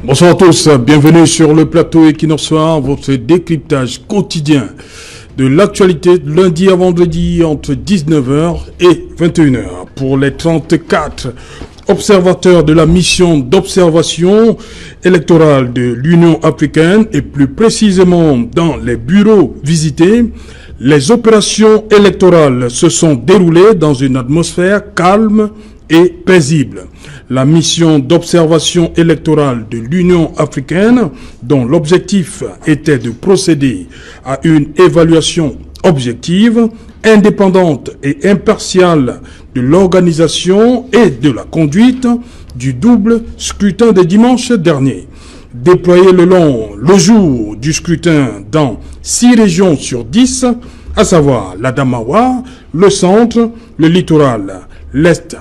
Bonsoir à tous, bienvenue sur le plateau Equinox Soir, votre décryptage quotidien de l'actualité de lundi à vendredi entre 19h et 21h. Pour les 34 observateurs de la mission d'observation électorale de l'Union africaine et plus précisément dans les bureaux visités, les opérations électorales se sont déroulées dans une atmosphère calme et paisible. La mission d'observation électorale de l'Union africaine, dont l'objectif était de procéder à une évaluation objective, indépendante et impartiale de l'organisation et de la conduite du double scrutin de dimanche dernier. Déployé le jour du scrutin dans 6 régions sur 10, à savoir l'Adamawa, le centre, le littoral, l'Est,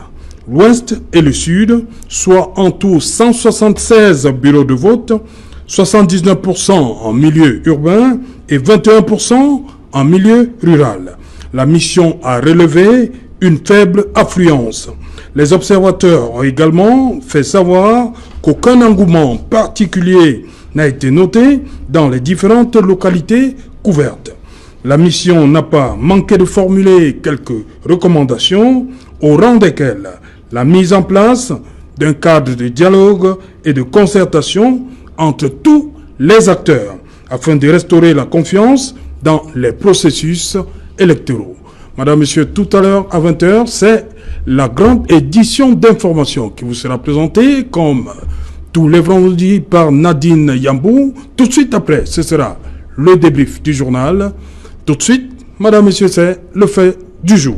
l'Ouest et le Sud, soit en tout 176 bureaux de vote, 79% en milieu urbain et 21% en milieu rural. La mission a relevé une faible affluence. Les observateurs ont également fait savoir qu'aucun engouement particulier n'a été noté dans les différentes localités couvertes. La mission n'a pas manqué de formuler quelques recommandations, au rang desquelles la mise en place d'un cadre de dialogue et de concertation entre tous les acteurs, afin de restaurer la confiance dans les processus électoraux. Madame, Monsieur, tout à l'heure à 20h, c'est la grande édition d'information qui vous sera présentée comme tous les vendredis par Nadine Yambou. Tout de suite après, ce sera le débrief du journal. Tout de suite, Madame, Monsieur, c'est le fait du jour.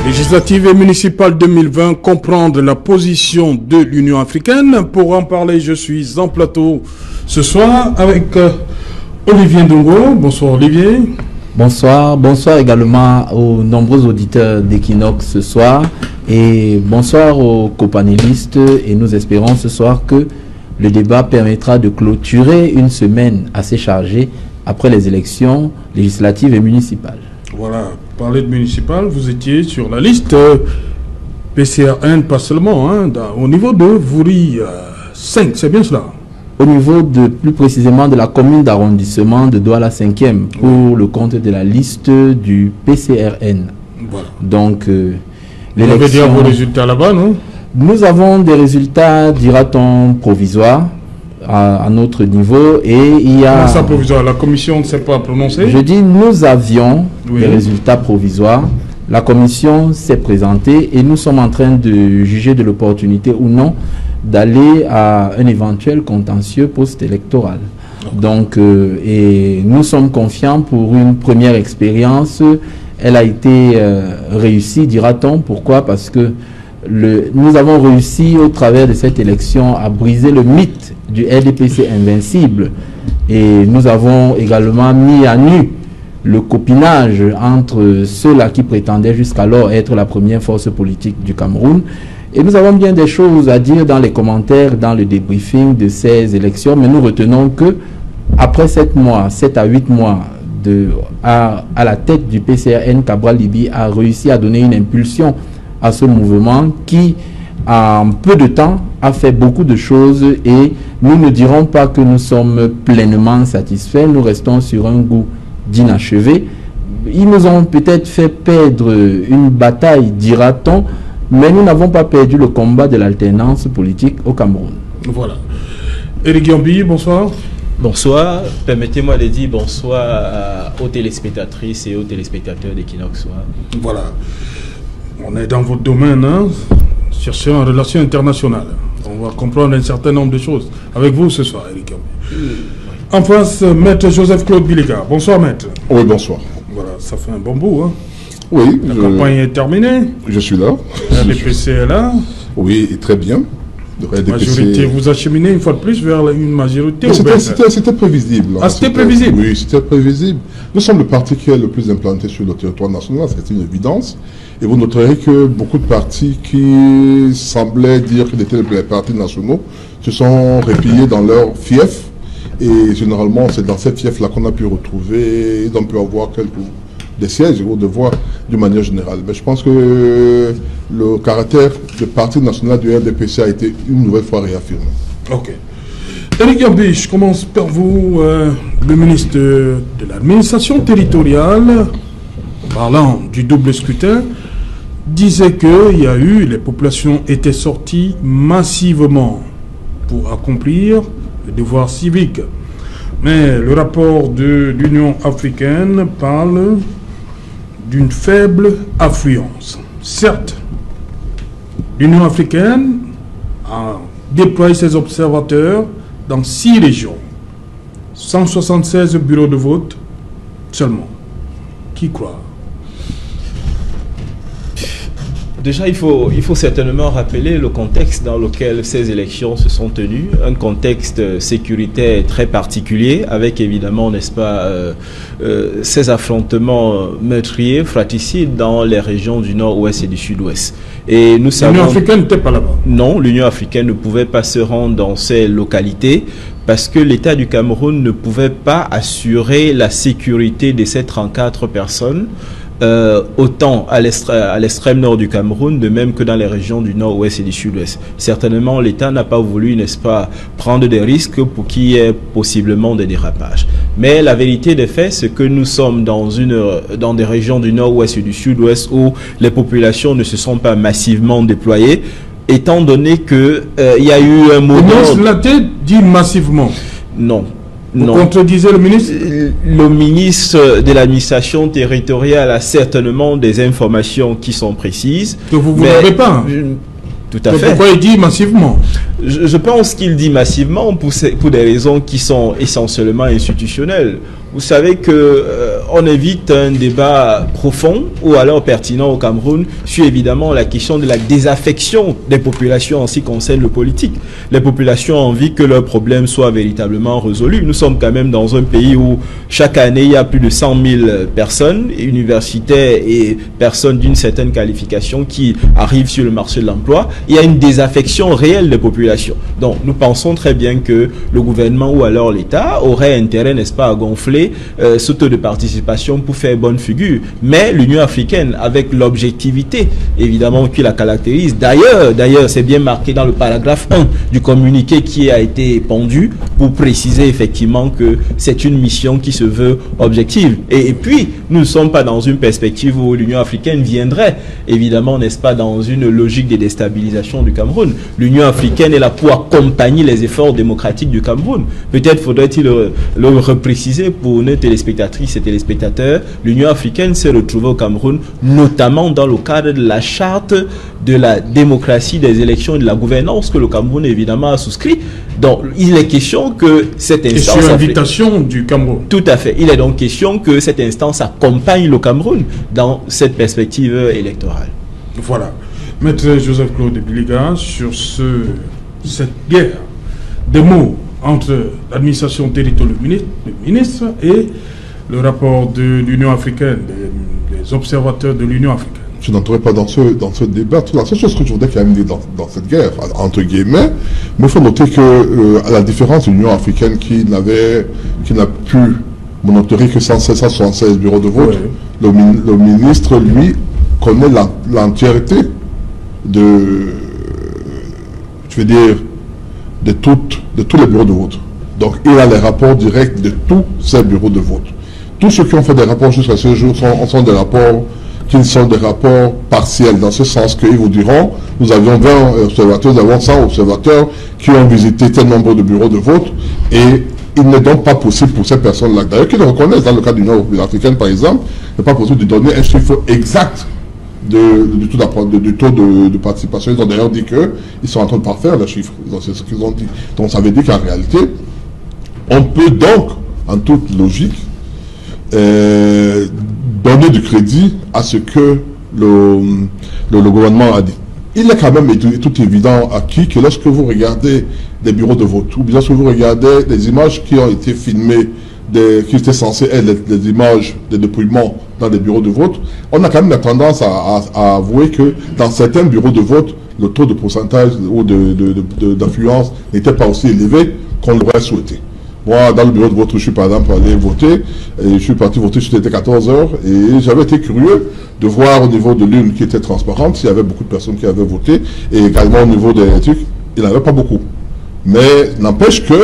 Législative et municipale 2020, comprendre la position de l'Union africaine. Pour en parler, je suis en plateau ce soir avec Olivier Ndongo. Bonsoir Olivier. Bonsoir, bonsoir également aux nombreux auditeurs d'Equinox ce soir et bonsoir aux copanélistes, et nous espérons ce soir que le débat permettra de clôturer une semaine assez chargée après les élections législatives et municipales. Voilà. Parler de municipal, vous étiez sur la liste PCRN, pas seulement, au niveau de Voury 5, c'est bien cela? Au niveau plus précisément de la commune d'arrondissement de Douala 5e, pour le compte de la liste du PCRN. Voilà. Donc, vous avez déjà vos résultats là-bas, non? Nous avons des résultats, dira-t-on, provisoires à notre niveau, et il y a... Comment ça provisoire? La commission ne s'est pas prononcée? Je dis, nous avions des résultats provisoires. La commission s'est présentée et nous sommes en train de juger de l'opportunité ou non d'aller à un éventuel contentieux post-électoral. Donc, et nous sommes confiants pour une première expérience. Elle a été réussie, dira-t-on. Pourquoi? Parce que nous avons réussi au travers de cette élection à briser le mythe du RDPC invincible, et nous avons également mis à nu le copinage entre ceux-là qui prétendaient jusqu'alors être la première force politique du Cameroun. Et nous avons bien des choses à dire dans les commentaires, dans le débriefing de ces élections, mais nous retenons que après 7 à 8 mois à la tête du PCRN, Cabral Libye a réussi à donner une impulsion à ce mouvement qui, en peu de temps, a fait beaucoup de choses, et nous ne dirons pas que nous sommes pleinement satisfaits, nous restons sur un goût d'inachevé. Ils nous ont peut-être fait perdre une bataille, dira-t-on, mais nous n'avons pas perdu le combat de l'alternance politique au Cameroun. Voilà. Éric Yambi, bonsoir. Bonsoir, permettez-moi de dire bonsoir aux téléspectatrices et aux téléspectateurs d'Equinox Soir. Voilà. On est dans votre domaine, chercher en relations internationales. On va comprendre un certain nombre de choses avec vous ce soir, Éric. En face, Maître Joseph-Claude Biliga. Bonsoir, Maître. Oui, bonsoir. Voilà, ça fait un bon bout. Oui. La campagne est terminée. Je suis là. La RDPC est là. Oui, et très bien. La majorité, vous acheminez une fois de plus vers une majorité. C'était prévisible. Ah, c'était prévisible? Oui, c'était prévisible. Nous sommes le parti qui est le plus implanté sur le territoire national, c'est une évidence. Et vous noterez que beaucoup de partis qui semblaient dire qu'ils étaient les partis nationaux se sont repliés dans leur fief. Et généralement, c'est dans cette fief-là qu'on a pu retrouver, on peut avoir des sièges ou de voix d'une manière générale. Mais je pense que le caractère de parti national du RDPC a été une nouvelle fois réaffirmé. Ok. Éric Gambi, je commence par vous, le ministre de l'administration territoriale, parlant du double scrutin, disait que les populations étaient sorties massivement pour accomplir le devoir civique. Mais le rapport de l'Union africaine parle d'une faible affluence. Certes, l'Union africaine a déployé ses observateurs dans 6 régions, 176 bureaux de vote seulement. Qui croit? Déjà, il faut certainement rappeler le contexte dans lequel ces élections se sont tenues, un contexte sécuritaire très particulier, avec évidemment, n'est-ce pas, ces affrontements meurtriers, fratricides dans les régions du nord-ouest et du sud-ouest. Et nous savons... L'Union africaine n'était pas là-bas. Non, l'Union africaine ne pouvait pas se rendre dans ces localités parce que l'État du Cameroun ne pouvait pas assurer la sécurité de ces 34 personnes. Autant à l'extrême nord du Cameroun, de même que dans les régions du nord-ouest et du sud-ouest. Certainement, l'État n'a pas voulu, n'est-ce pas, prendre des risques pour qu'il y ait possiblement des dérapages. Mais la vérité des faits, c'est que nous sommes dans des régions du nord-ouest et du sud-ouest où les populations ne se sont pas massivement déployées, étant donné que il y a eu un moment... Le ministre Laté dit massivement. Non. Vous contredisez le ministre? Le ministre de l'administration territoriale a certainement des informations qui sont précises. Que vous n'avez pas. Tout à fait. Pourquoi il dit massivement? Je pense qu'il dit massivement pour des raisons qui sont essentiellement institutionnelles. Vous savez que on évite un débat profond ou alors pertinent au Cameroun sur évidemment la question de la désaffection des populations en ce qui concerne le politique. Les populations ont envie que leurs problèmes soient véritablement résolus. Nous sommes quand même dans un pays où chaque année il y a plus de 100 000 personnes, universitaires et personnes d'une certaine qualification qui arrivent sur le marché de l'emploi. Il y a une désaffection réelle des populations. Donc nous pensons très bien que le gouvernement ou alors l'État aurait intérêt, n'est-ce pas, à gonfler ce taux de participation pour faire bonne figure. Mais l'Union africaine, avec l'objectivité évidemment qui la caractérise, d'ailleurs c'est bien marqué dans le paragraphe 1 du communiqué qui a été pondu pour préciser effectivement que c'est une mission qui se veut objective. Et puis, nous ne sommes pas dans une perspective où l'Union africaine viendrait évidemment, n'est-ce pas, dans une logique de déstabilisation du Cameroun. L'Union africaine est là pour accompagner les efforts démocratiques du Cameroun. Peut-être faudrait-il le repréciser pour nos téléspectatrices et téléspectateurs. L'Union africaine s'est retrouvée au Cameroun, notamment dans le cadre de la charte de la démocratie des élections et de la gouvernance que le Cameroun évidemment a souscrit. Donc, il est question que cette instance... Et sur l'invitation du Cameroun. Tout à fait. Il est donc question que cette instance accompagne le Cameroun dans cette perspective électorale. Voilà. Maître Joseph-Claude Biliga, sur cette guerre des mots entre l'administration territoriale, le ministre, et le rapport de l'Union africaine, des observateurs de l'Union africaine. Je n'entrerai pas dans ce débat. La seule chose que je voudrais quand même dire dans cette guerre, entre guillemets, mais il faut noter que, à la différence de l'Union africaine qui n'a pu monitorer que 176 bureaux de vote, ouais. Le ministre, lui, connaît l'entièreté de tous les bureaux de vote. Donc, il a les rapports directs de tous ces bureaux de vote. Tous ceux qui ont fait des rapports jusqu'à ce jour sont des rapports qui sont des rapports partiels, dans ce sens qu'ils vous diront, nous avions 20 observateurs, nous avons 100 observateurs qui ont visité tel nombre de bureaux de vote, et il n'est donc pas possible pour ces personnes-là, d'ailleurs qu'ils le reconnaissent, dans le cas de l'Union africaine par exemple, il n'est pas possible de donner un chiffre exact du taux de participation. Ils ont d'ailleurs dit qu'ils sont en train de parfaire le chiffre, c'est ce qu'ils ont dit. Donc ça veut dire qu'en réalité, on peut donc, en toute logique, donner du crédit à ce que le gouvernement a dit. Il est quand même tout évident acquis que lorsque vous regardez des bureaux de vote, ou bien lorsque vous regardez des images qui ont été filmées qui étaient censés être des images de dépouillement dans des bureaux de vote, on a quand même la tendance à avouer que dans certains bureaux de vote, le taux de pourcentage ou d'influence n'était pas aussi élevé qu'on l'aurait souhaité. Moi, dans le bureau de vote où je suis par exemple allé voter, et je suis parti voter, c'était 14 heures, et j'avais été curieux de voir au niveau de l'urne qui était transparente, s'il y avait beaucoup de personnes qui avaient voté, et également au niveau des trucs, il n'y en avait pas beaucoup. Mais n'empêche qu'il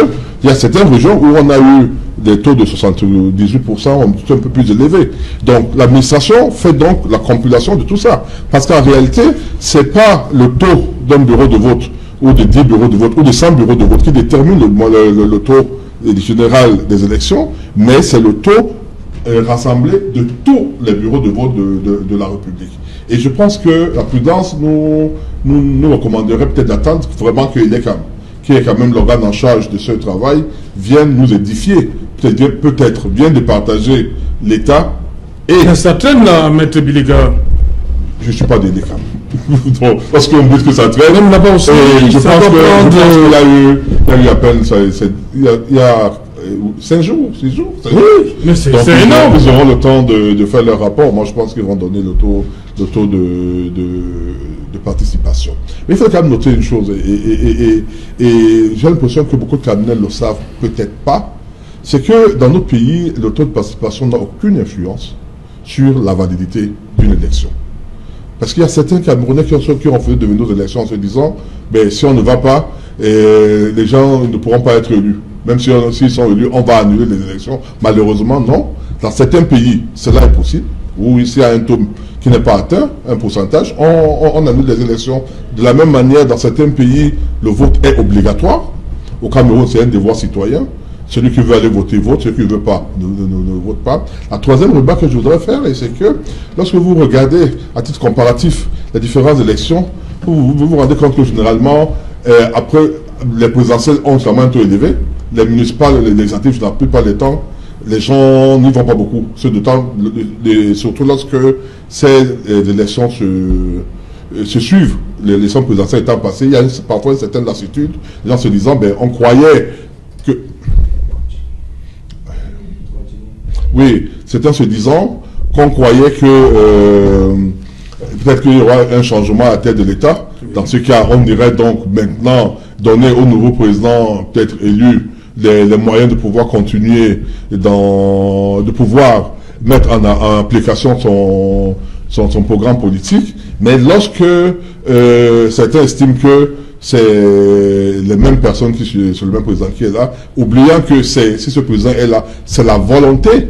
y a certaines régions où on a eu des taux de 78%, un peu plus élevés. Donc l'administration fait donc la compilation de tout ça. Parce qu'en réalité, ce n'est pas le taux d'un bureau de vote, ou de 10 bureaux de vote, ou de 100 bureaux de vote qui détermine le taux général des élections, mais c'est le taux rassemblé de tous les bureaux de vote de la République. Et je pense que la prudence nous recommanderait peut-être d'attendre vraiment qu'il y ait qui est quand même l'organe en charge de ce travail, vienne nous édifier, peut-être bien de partager l'État. Et ça traîne là, Maître Biliga. Je ne suis pas délicat. Parce qu'on me dit que ça traîne. Même là-bas aussi, je pense qu'il y a eu à peine, il y a 5 jours, 6 jours. Oui, mais c'est énorme. Ils auront le temps de faire leur rapport. Moi, je pense qu'ils vont donner le taux de participation. Mais il faut quand même noter une chose, et j'ai l'impression que beaucoup de cardinals le savent peut-être pas, c'est que dans notre pays, le taux de participation n'a aucune influence sur la validité d'une élection. Parce qu'il y a certains Camerounais qui ont fait devenir nos élections en se disant, ben, si on ne va pas, les gens ne pourront pas être élus. Même s'ils sont élus, on va annuler les élections. Malheureusement, non. Dans certains pays, cela est possible. Où ici, il y a un taux qui n'est pas atteint, un pourcentage, on annule les élections. De la même manière, dans certains pays, le vote est obligatoire. Au Cameroun, c'est un devoir citoyen. Celui qui veut aller voter, vote. Celui qui ne veut pas, ne vote pas. La troisième remarque que je voudrais faire, c'est que lorsque vous regardez, à titre comparatif, les différentes élections, vous vous rendez compte que généralement, après, les présidentielles ont vraiment un taux élevé. Les municipales, les législatives, dans la plupart des temps, les gens n'y vont pas beaucoup. Surtout lorsque ces élections se suivent. Les élections présidentielles étant passées, il y a parfois une certaine lassitude. Les gens se disant, ben, on croyait que... Oui, certains se disant qu'on croyait que peut-être qu'il y aura un changement à la tête de l'État. Dans ce cas, on irait donc maintenant donner au nouveau président, peut-être élu, les moyens de pouvoir continuer, de pouvoir mettre en application son programme politique. Mais lorsque certains estiment que c'est les mêmes personnes qui sont le même président qui est là, oubliant que si ce président est là, c'est la volonté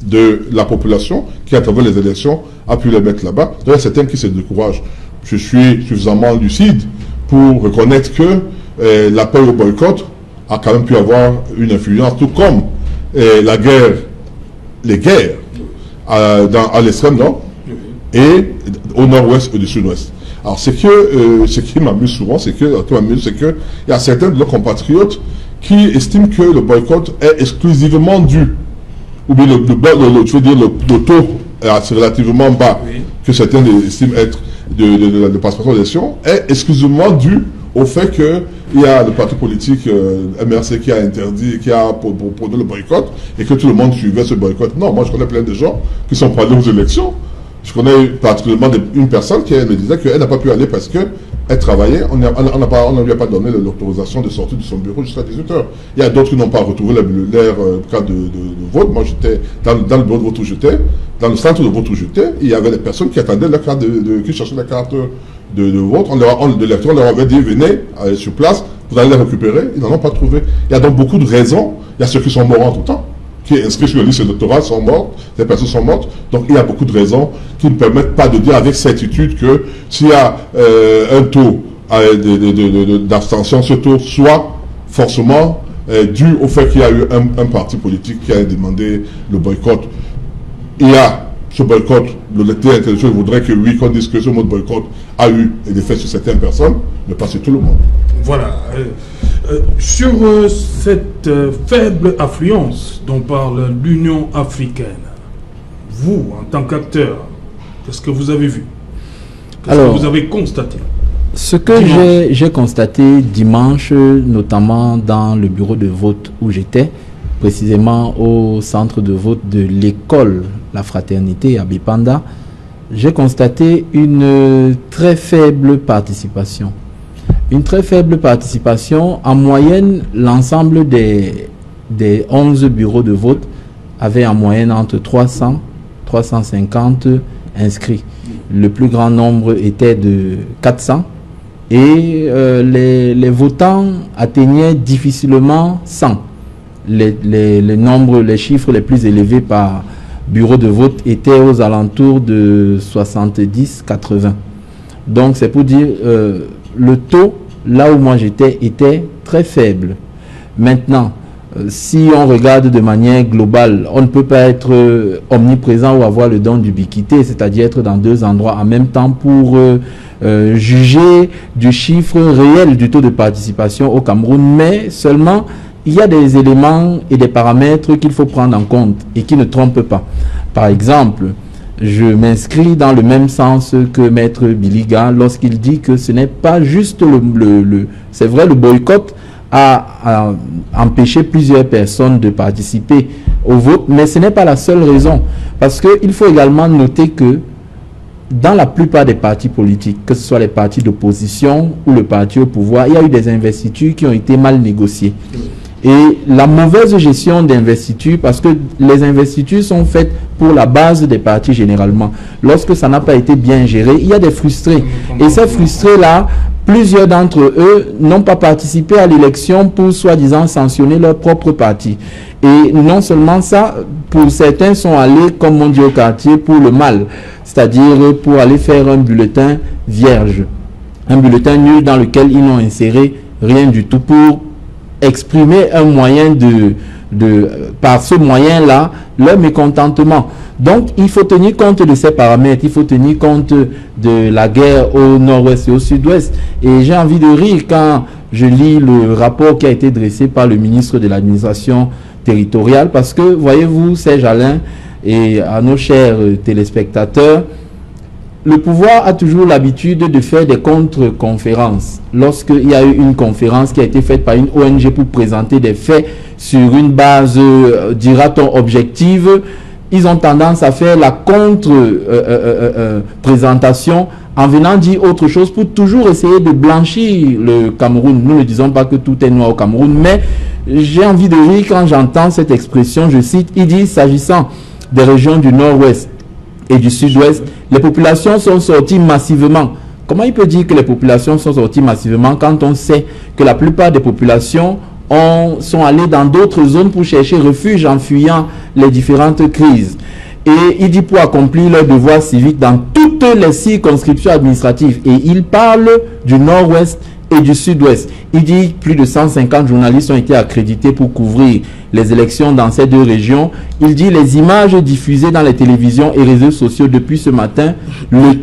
de la population qui, à travers les élections, a pu les mettre là-bas. Il y a certains qui se découragent. Je suis suffisamment lucide pour reconnaître que l'appel au boycott a quand même pu avoir une influence, tout comme les guerres à l'extrême nord et au nord-ouest et du sud-ouest. Alors ce qui m'amuse souvent, c'est que il y a certains de nos compatriotes qui estiment que le boycott est exclusivement dû, ou bien le taux est relativement bas, que certains estiment être de participation à l'élection, est exclusivement dû au fait qu'il y a le parti politique MRC qui a interdit, qui a produit le boycott, et que tout le monde suivait ce boycott. Non, moi je connais plein de gens qui sont pas allés aux élections. Je connais particulièrement une personne qui me disait qu'elle n'a pas pu aller parce qu'elle travaillait, on ne lui a pas donné l'autorisation de sortir de son bureau jusqu'à 18h. Il y a d'autres qui n'ont pas retrouvé leur carte de vote. Moi j'étais dans le bureau de vote où j'étais, dans le centre de vote où j'étais, il y avait des personnes qui attendaient leur carte qui cherchaient la carte de vote. On leur avait dit venez sur place, vous allez les récupérer, ils n'en ont pas trouvé. Il y a donc beaucoup de raisons. Il y a ceux qui sont morts en tout temps, qui est inscrit sur le liste électorale sont morts, les personnes sont mortes. Donc il y a beaucoup de raisons qui ne permettent pas de dire avec certitude que s'il y a un taux d'abstention, ce taux soit forcément dû au fait qu'il y a eu un parti politique qui a demandé le boycott. Il y a ce boycott, le lecteur intellectuel voudrait que oui, qu'on dise que ce mot de boycott a eu des effets sur certaines personnes, mais pas sur tout le monde. Voilà. Sur cette faible affluence dont parle l'Union africaine, vous, en tant qu'acteur, qu'est-ce que vous avez vu? Qu'est-ce que vous avez constaté? Ce que j'ai constaté dimanche, notamment dans le bureau de vote où j'étais, précisément au centre de vote de l'école La Fraternité à Bipanda, j'ai constaté une très faible participation. Une très faible participation. En moyenne, l'ensemble des 11 bureaux de vote avaient en moyenne entre 300 et 350 inscrits. Le plus grand nombre était de 400 et les votants atteignaient difficilement 100. Les chiffres les plus élevés par bureau de vote étaient aux alentours de 70-80. Donc c'est pour dire le taux, là où moi j'étais, était très faible. Maintenant, si on regarde de manière globale, on ne peut pas être omniprésent ou avoir le don d'ubiquité, c'est-à-dire être dans deux endroits en même temps pour juger du chiffre réel du taux de participation au Cameroun, mais seulement il y a des éléments et des paramètres qu'il faut prendre en compte et qui ne trompent pas. Par exemple, je m'inscris dans le même sens que Maître Biliga lorsqu'il dit que ce n'est pas juste c'est vrai, le boycott a empêché plusieurs personnes de participer au vote, mais ce n'est pas la seule raison. Parce qu'il faut également noter que dans la plupart des partis politiques, que ce soit les partis d'opposition ou le parti au pouvoir, il y a eu des investitures qui ont été mal négociées. Et la mauvaise gestion d'investiture, parce que les investitures sont faites pour la base des partis généralement. Lorsque ça n'a pas été bien géré, il y a des frustrés. Et ces frustrés-là, plusieurs d'entre eux n'ont pas participé à l'élection pour soi-disant sanctionner leur propre parti. Et non seulement ça, pour certains sont allés, comme on dit au quartier, pour le mal. C'est-à-dire pour aller faire un bulletin vierge. Un bulletin nul dans lequel ils n'ont inséré rien du tout pour exprimer un moyen par ce moyen-là, leur mécontentement. Donc, il faut tenir compte de ces paramètres, il faut tenir compte de la guerre au nord-ouest et au sud-ouest. Et j'ai envie de rire quand je lis le rapport qui a été dressé par le ministre de l'administration territoriale, parce que, voyez-vous, Serge Alain et à nos chers téléspectateurs, le pouvoir a toujours l'habitude de faire des contre-conférences. Lorsqu'il y a eu une conférence qui a été faite par une ONG pour présenter des faits sur une base, dira-t-on, objective, ils ont tendance à faire la contre-présentation en venant dire autre chose pour toujours essayer de blanchir le Cameroun. Nous ne disons pas que tout est noir au Cameroun, mais j'ai envie de rire quand j'entends cette expression, je cite, il dit, s'agissant des régions du nord-ouest et du sud-ouest, les populations sont sorties massivement. Comment il peut dire que les populations sont sorties massivement quand on sait que la plupart des populations sont allées dans d'autres zones pour chercher refuge en fuyant les différentes crises? Et il dit pour accomplir leur devoir civique dans toutes les circonscriptions administratives. Et il parle du nord-ouest et du sud-ouest. Il dit plus de 150 journalistes ont été accrédités pour couvrir les élections dans ces deux régions. Il dit les images diffusées dans les télévisions et réseaux sociaux depuis ce matin le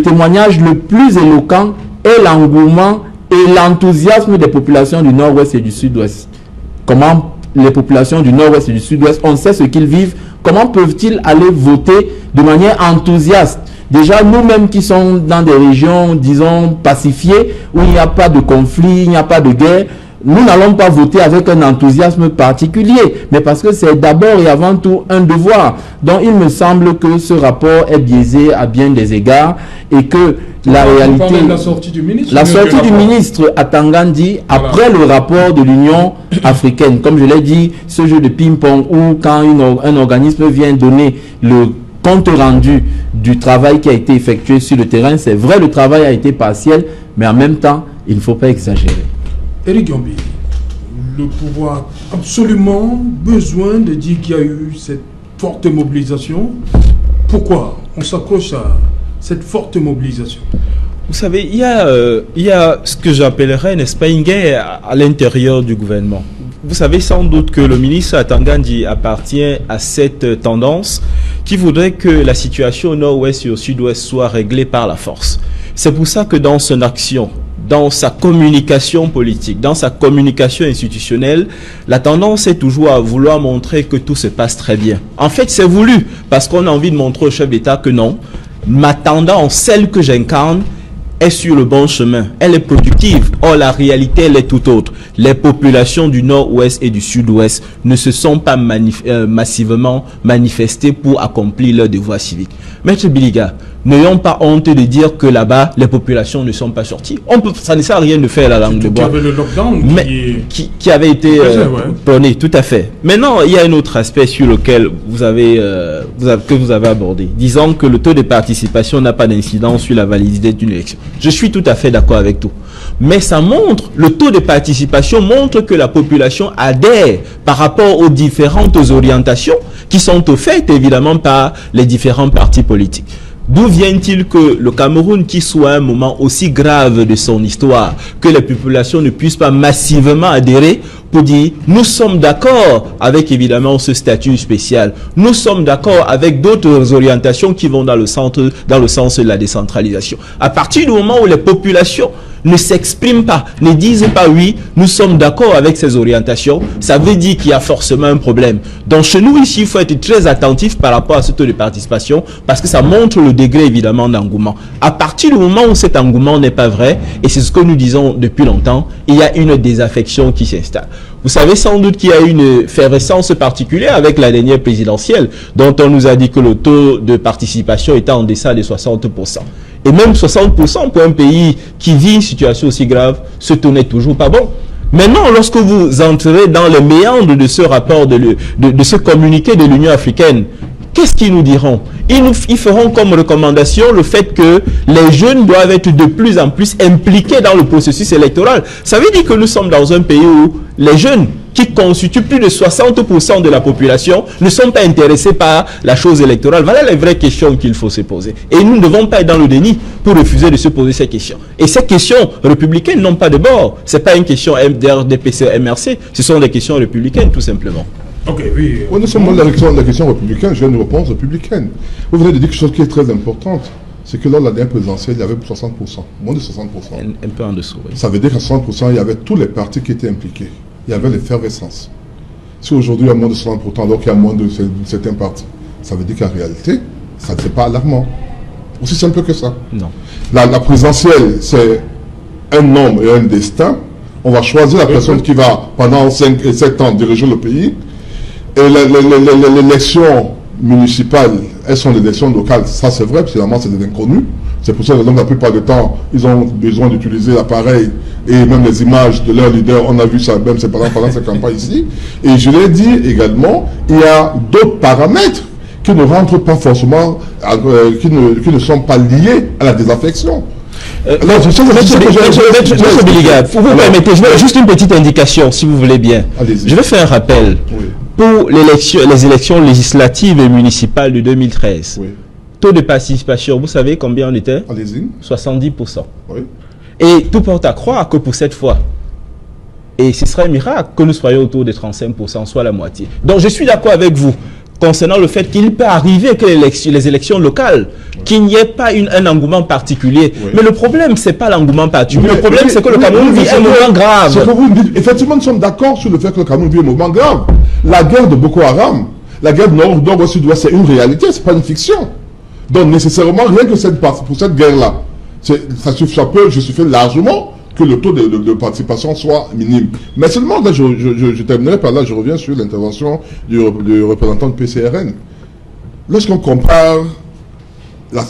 témoignage le plus éloquent est l'engouement et l'enthousiasme des populations du nord-ouest et du sud-ouest. Comment les populations du nord-ouest et du sud-ouest, on sait ce qu'ils vivent, comment peuvent-ils aller voter de manière enthousiaste? Déjà, nous-mêmes qui sommes dans des régions, disons, pacifiées, où il n'y a pas de conflit, il n'y a pas de guerre, nous n'allons pas voter avec un enthousiasme particulier, mais parce que c'est d'abord et avant tout un devoir. Donc, il me semble que ce rapport est biaisé à bien des égards et que la réalité... La sortie du ministre, à Tangandi, après le rapport de l'Union africaine, comme je l'ai dit, ce jeu de ping-pong où quand un organisme vient donner le compte rendu du travail qui a été effectué sur le terrain, c'est vrai, le travail a été partiel, mais en même temps, il ne faut pas exagérer. Éric Gambé, le pouvoir a absolument besoin de dire qu'il y a eu cette forte mobilisation. Pourquoi on s'accroche à cette forte mobilisation? Vous savez, il y a ce que j'appellerais, n'est-ce pas, une guerre à l'intérieur du gouvernement. Vous savez sans doute que le ministre Atangandi appartient à cette tendance qui voudrait que la situation au nord-ouest et au sud-ouest soit réglée par la force. C'est pour ça que dans son action, dans sa communication politique, dans sa communication institutionnelle, la tendance est toujours à vouloir montrer que tout se passe très bien. En fait, c'est voulu, parce qu'on a envie de montrer au chef d'État que non, ma tendance, celle que j'incarne, est sur le bon chemin, elle est productive. Or, la réalité, elle est tout autre. Les populations du nord-ouest et du sud-ouest ne se sont pas massivement manifestées pour accomplir leur devoir civique. Maître Biliga, n'ayons pas honte de dire que là-bas, les populations ne sont pas sorties. Ça ne sert à rien de faire la langue de bois. Il y avait le lockdown qui avait été prôné, tout à fait. Maintenant, il y a un autre aspect sur lequel vous avez abordé, disant que le taux de participation n'a pas d'incidence sur la validité d'une élection. Je suis tout à fait d'accord avec tout. Mais ça montre, le taux de participation montre que la population adhère par rapport aux différentes orientations qui sont offertes évidemment par les différents partis politiques. D'où vient-il que le Cameroun, qui soit un moment aussi grave de son histoire, que les populations ne puissent pas massivement adhérer pour dire nous sommes d'accord avec évidemment ce statut spécial, nous sommes d'accord avec d'autres orientations qui vont dans le sens de la décentralisation. À partir du moment où les populations ne s'expriment pas, ne disent pas oui, nous sommes d'accord avec ces orientations, ça veut dire qu'il y a forcément un problème. Donc chez nous ici, il faut être très attentif par rapport à ce taux de participation parce que ça montre le degré évidemment d'engouement. À partir du moment où cet engouement n'est pas vrai, et c'est ce que nous disons depuis longtemps, il y a une désaffection qui s'installe. Vous savez sans doute qu'il y a une effervescence particulière avec la dernière présidentielle, dont on nous a dit que le taux de participation était en deçà de 60%. Et même 60% pour un pays qui vit une situation aussi grave, ce taux n'est toujours pas bon. Maintenant, lorsque vous entrez dans les méandres de ce rapport, de ce communiqué de l'Union africaine, qu'est-ce qu'ils nous diront? Ils feront comme recommandation le fait que les jeunes doivent être de plus en plus impliqués dans le processus électoral. Ça veut dire que nous sommes dans un pays où les jeunes, qui constituent plus de 60% de la population, ne sont pas intéressés par la chose électorale. Voilà les vraies questions qu'il faut se poser. Et nous ne devons pas être dans le déni pour refuser de se poser ces questions. Et ces questions républicaines n'ont pas de bord. Ce n'est pas une question MDR, DPC, MRC. Ce sont des questions républicaines, tout simplement. Ok, oui. Oui, nous sommes dans la question républicaine, j'ai une réponse républicaine. Vous venez de dire quelque chose qui est très importante. C'est que lors de la dernière présidentielle, il y avait 60%, moins de 60%. Un peu en dessous, oui. Ça veut dire qu'à 60%, il y avait tous les partis qui étaient impliqués. Il y avait l'effervescence. Si aujourd'hui il y a moins de 60%, alors qu'il y a moins de certains partis, ça veut dire qu'en réalité, ça n'est pas alarmant. Aussi simple que ça. Non. La présidentielle, c'est un nombre et un destin. On va choisir la personne qui va, pendant 5 et 7 ans, diriger le pays. Et l'élection municipale, elles sont des élections locales. Ça, c'est vrai, finalement, c'est des inconnus. C'est pour ça que la plupart du temps, ils ont besoin d'utiliser l'appareil et même les images de leurs leaders. On a vu ça même pendant cette campagne ici. Et je l'ai dit également, il y a d'autres paramètres qui ne rentrent pas forcément, qui ne sont pas liés à la désaffection. Monsieur Biliga, vous permettez, je veux juste une petite indication, si vous voulez bien. Je vais faire un rappel. Oui. Pour les élections législatives et municipales de 2013, oui. Taux de participation, vous savez combien on était? Allez-y. 70%. Oui. Et tout porte à croire que pour cette fois, et ce serait un miracle que nous soyons autour de 35%, soit la moitié. Donc je suis d'accord avec vous concernant le fait qu'il peut arriver que les élections locales, oui. Qu'il n'y ait pas un engouement particulier. Oui. Mais le problème, ce n'est pas l'engouement particulier. Le problème, c'est que le Cameroun vit un moment grave. Ce que vous dites, effectivement, nous sommes d'accord sur le fait que le Cameroun vit un moment grave. La guerre de Boko Haram, la guerre nord-ouest, sud-ouest, c'est une réalité, ce n'est pas une fiction. Donc nécessairement, rien que pour cette guerre-là, ça peut justifier largement que le taux de participation soit minime. Mais seulement, là, je terminerai par là, je reviens sur l'intervention du représentant de PCRN. Lorsqu'on compare la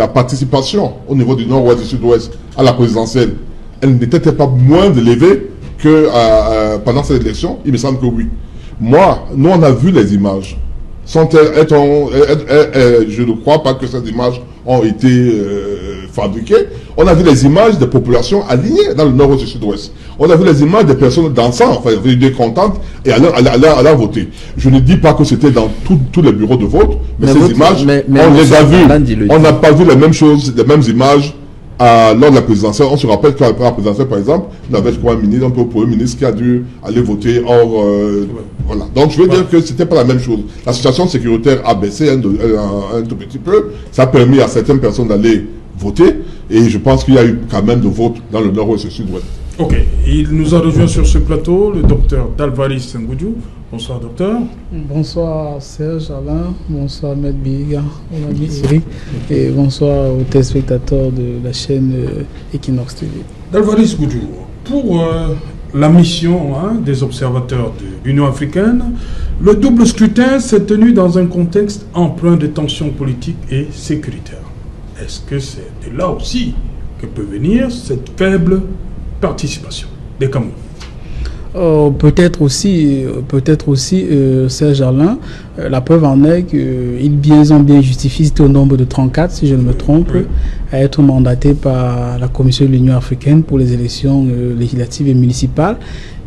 participation au niveau du nord-ouest et du sud-ouest à la présidentielle, elle n'était pas moins élevée que pendant cette élection. Il me semble que oui. Nous on a vu les images. Je ne crois pas que ces images ont été fabriquées. On a vu les images des populations alignées dans le nord-ouest et le sud-ouest. On a vu les images des personnes dansant, enfin, contentes et allant voter. Je ne dis pas que c'était dans tous les bureaux de vote, mais ces images, on les a vues. On n'a pas vu les mêmes choses, les mêmes images lors de la présidentielle. On se rappelle qu'à la présidentielle, par exemple, on avait, je crois, un premier ministre qui a dû aller voter. Voilà. Donc, je veux dire que c'était pas la même chose. La situation sécuritaire a baissé un tout petit peu. Ça a permis à certaines personnes d'aller voter. Et je pense qu'il y a eu quand même de votes dans le nord-ouest et le sud-ouest. Ok, il nous a rejoint sur ce plateau le docteur Dalvaris Ngoudjou. Bonsoir docteur. Bonsoir Serge Alain, bonsoir Maître Biga, mon ami Eric, et bonsoir aux téléspectateurs de la chaîne Equinox TV. Dalvaris Ngoudjou, pour la mission des observateurs de l'Union africaine, le double scrutin s'est tenu dans un contexte empreint de tensions politiques et sécuritaires. Est-ce que c'est de là aussi que peut venir cette faible participation des Camerounais? Peut-être aussi Serge Alain, la preuve en est qu'ils ont bien justifié, c'était au nombre de 34, si je ne me trompe, à être mandatés par la Commission de l'Union africaine pour les élections législatives et municipales.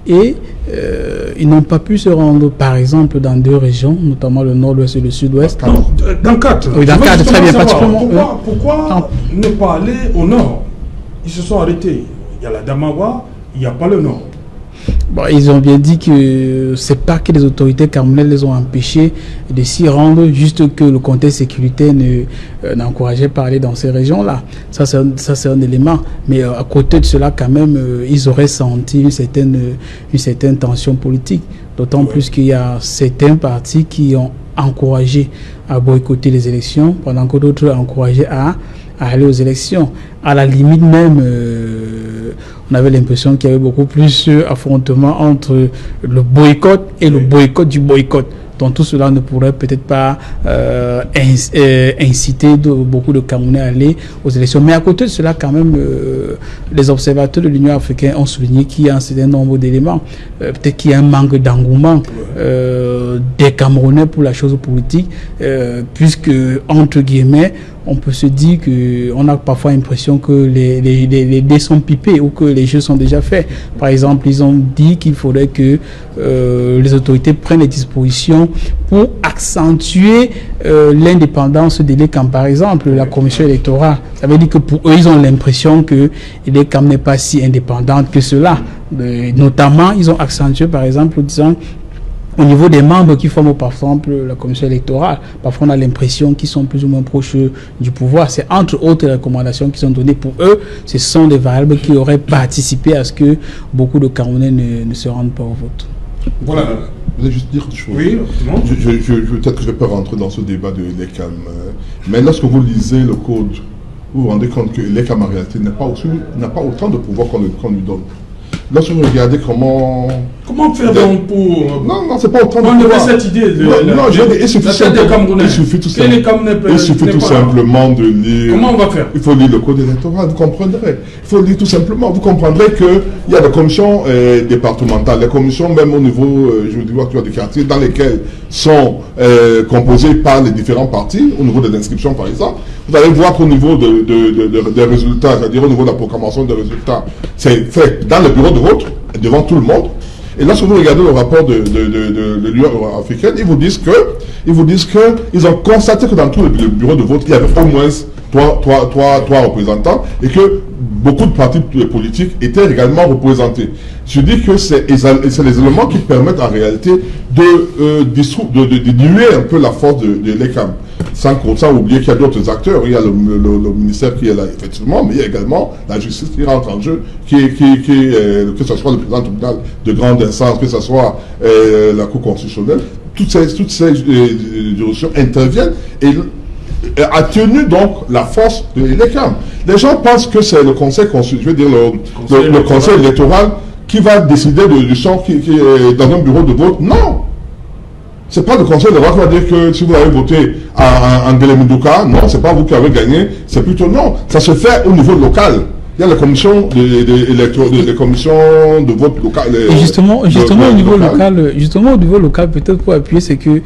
Et ils n'ont pas pu se rendre, par exemple, dans 2 régions, notamment le nord-ouest et le sud-ouest. Dans 4. Oui, dans 4, très bien, particulièrement. Pourquoi ne pas aller au nord? Ils se sont arrêtés. Il y a la Damawa, il n'y a pas le nord. Bon, ils ont bien dit que c'est pas que les autorités camerounaises les ont empêchés de s'y rendre, juste que le contexte sécuritaire n'encourageait pas à aller dans ces régions-là. Ça, c'est un élément. Mais à côté de cela, quand même, ils auraient senti une certaine tension politique. D'autant plus qu'il y a certains partis qui ont encouragé à boycotter les élections, pendant que d'autres ont encouragé à aller aux élections. À la limite même, on avait l'impression qu'il y avait beaucoup plus d'affrontements entre le boycott et le boycott du boycott. Donc tout cela ne pourrait peut-être pas inciter beaucoup de Camerounais à aller aux élections. Mais à côté de cela, quand même, les observateurs de l'Union africaine ont souligné qu'il y a un certain nombre d'éléments. Peut-être qu'il y a un manque d'engouement des Camerounais pour la chose politique, puisque, entre guillemets, on peut se dire qu'on a parfois l'impression que les dés sont pipés ou que les jeux sont déjà faits. Par exemple, ils ont dit qu'il faudrait que les autorités prennent les dispositions pour accentuer l'indépendance de l'ECAM. Par exemple, la commission électorale, ça veut dire que pour eux, ils ont l'impression que l'ECAM n'est pas si indépendante que cela. Notamment, ils ont accentué, par exemple, en disant au niveau des membres qui forment par exemple la commission électorale, parfois on a l'impression qu'ils sont plus ou moins proches du pouvoir. C'est entre autres recommandations qui sont données pour eux. Ce sont des variables qui auraient participé à ce que beaucoup de Camerounais ne se rendent pas au vote. Voilà. Je voulais juste dire une chose. Oui, peut-être que je ne vais pas rentrer dans ce débat de l'ECAM. Mais lorsque vous lisez le code, vous vous rendez compte que l'ECAM en réalité n'a pas autant de pouvoir qu'on lui donne. Lorsque vous regardez comment faire donc pour... Non, c'est pas autant de pouvoir. On cette idée. Il suffit tout simplement de lire... Comment on va faire? Il faut lire le code électoral, vous comprendrez. Il faut lire tout simplement. Vous comprendrez qu'il y a des commissions départementales, des commissions même au niveau, du quartier, dans lesquelles sont composées par les différents partis, au niveau des inscriptions par exemple. Vous allez voir qu'au niveau des résultats, c'est-à-dire au niveau de la proclamation des résultats, c'est fait dans le bureau de vote, devant tout le monde. Et lorsque vous regardez le rapport de l'Union africaine, ils vous disent qu'ils ont constaté que dans tout le bureau de vote, il y avait au moins trois représentants et que beaucoup de partis politiques étaient également représentés. Je dis que c'est les éléments qui permettent en réalité de diluer un peu la force de l'ECAM. Sans oublier qu'il y a d'autres acteurs. Il y a le ministère qui est là, effectivement, mais il y a également la justice qui rentre en jeu, que ce soit le président du tribunal de grande instance, que ce soit la Cour constitutionnelle. Toutes ces juridictions interviennent et atténuent donc la force de l'ECAM. Les gens pensent que c'est le conseil constitutionnel, je veux dire le conseil électoral qui va décider du sort qui est dans un bureau de vote. Non! C'est pas le conseil de vote qui va dire que si vous avez voté en Guélémoudoukha, non, c'est pas vous qui avez gagné, c'est plutôt non. Ça se fait au niveau local. Il y a les commissions les commissions de vote local. Et justement au niveau local, peut-être pour appuyer, c'est que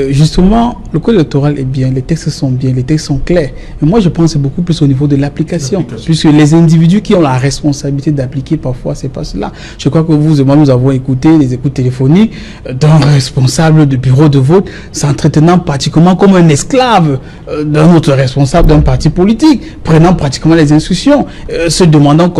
justement le code électoral est bien, les textes sont bien, les textes sont clairs. Mais moi je pense que c'est beaucoup plus au niveau de l'application, puisque les individus qui ont la responsabilité d'appliquer, parfois c'est pas cela. Je crois que vous et moi nous avons écouté les écoutes téléphoniques d'un responsable de bureau de vote s'entretenant pratiquement comme un esclave d'un autre responsable d'un parti politique, prenant pratiquement les instructions. Se demandant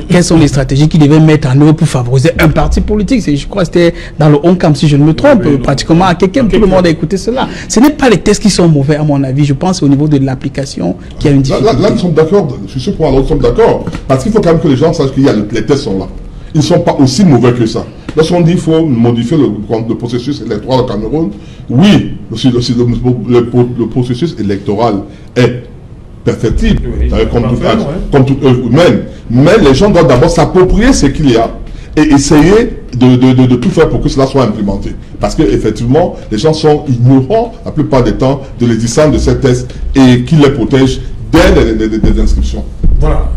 quelles sont les stratégies qu'ils devaient mettre en œuvre pour favoriser un parti politique. Je crois que c'était dans le Oncam, si je ne me trompe, pratiquement à quelqu'un, tout le monde a écouté cela. Ce n'est pas les tests qui sont mauvais, à mon avis. Je pense au niveau de l'application qu'il y a une difficulté. Là, nous sommes d'accord. Je suis sûr que nous sommes d'accord. Parce qu'il faut quand même que les gens sachent qu'il y a les tests sont là. ils ne sont pas aussi mauvais que ça. Lorsqu'on dit qu'il faut modifier le processus électoral au Cameroun, oui, le processus électoral est perfectible, comme toute œuvre humaine. Mais les gens doivent d'abord s'approprier ce qu'il y a et essayer de tout faire pour que cela soit implémenté. Parce qu'effectivement, les gens sont ignorants la plupart des temps de l'existence de ces tests et qui les protègent dès les inscriptions. Voilà.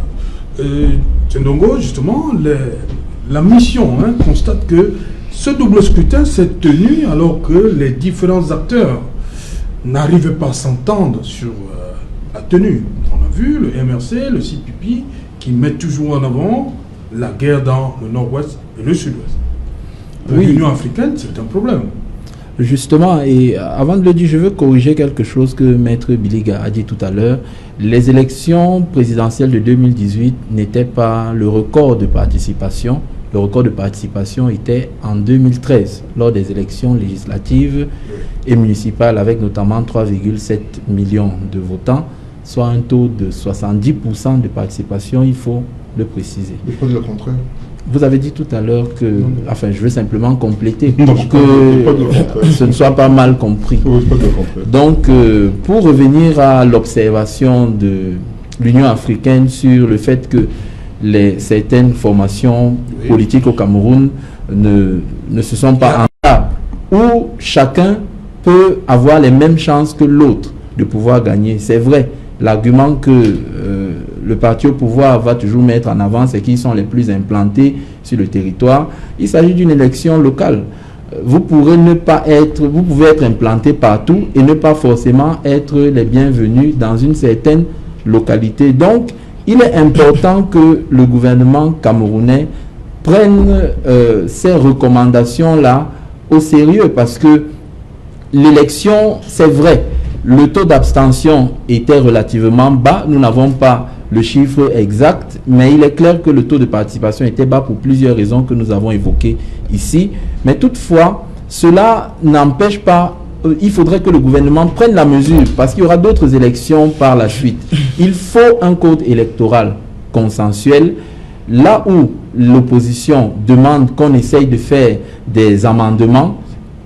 Tchendongo, justement, la mission constate que ce double scrutin s'est tenu alors que les différents acteurs n'arrivaient pas à s'entendre sur la tenue. On a vu le MRC, le CPP, qui mettent toujours en avant la guerre dans le nord-ouest et le sud-ouest. Oui. L'Union africaine, c'est un problème. Justement, et avant de le dire, je veux corriger quelque chose que Maître Biliga a dit tout à l'heure. Les élections présidentielles de 2018 n'étaient pas le record de participation. Le record de participation était en 2013, lors des élections législatives et municipales, avec notamment 3,7 millions de votants, soit un taux de 70% de participation, il faut le préciser. Il faut dire le contraire. Vous avez dit tout à l'heure que, enfin, je veux simplement compléter pour que ce ne soit pas mal compris. Donc, pour revenir à l'observation de l'Union africaine sur le fait que certaines formations politiques au Cameroun ne se sont pas en cas où chacun peut avoir les mêmes chances que l'autre de pouvoir gagner. C'est vrai, l'argument que le parti au pouvoir va toujours mettre en avant, c'est qu'ils sont les plus implantés sur le territoire. Il s'agit d'une élection locale. Vous pouvez être implanté partout et ne pas forcément être les bienvenus dans une certaine localité. Donc, il est important que le gouvernement camerounais prenne ces recommandations-là au sérieux, parce que l'élection, c'est vrai, le taux d'abstention était relativement bas. Nous n'avons pas le chiffre exact, mais il est clair que le taux de participation était bas pour plusieurs raisons que nous avons évoquées ici. Mais toutefois, cela n'empêche pas, il faudrait que le gouvernement prenne la mesure, parce qu'il y aura d'autres élections par la suite. Il faut un code électoral consensuel. Là où l'opposition demande qu'on essaye de faire des amendements,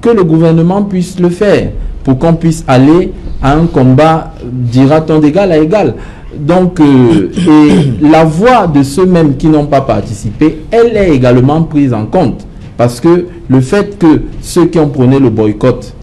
que le gouvernement puisse le faire, pour qu'on puisse aller à un combat, dira-t-on, d'égal à égal. Donc, et la voix de ceux-mêmes qui n'ont pas participé, elle est également prise en compte. Parce que le fait que ceux qui ont prôné le boycott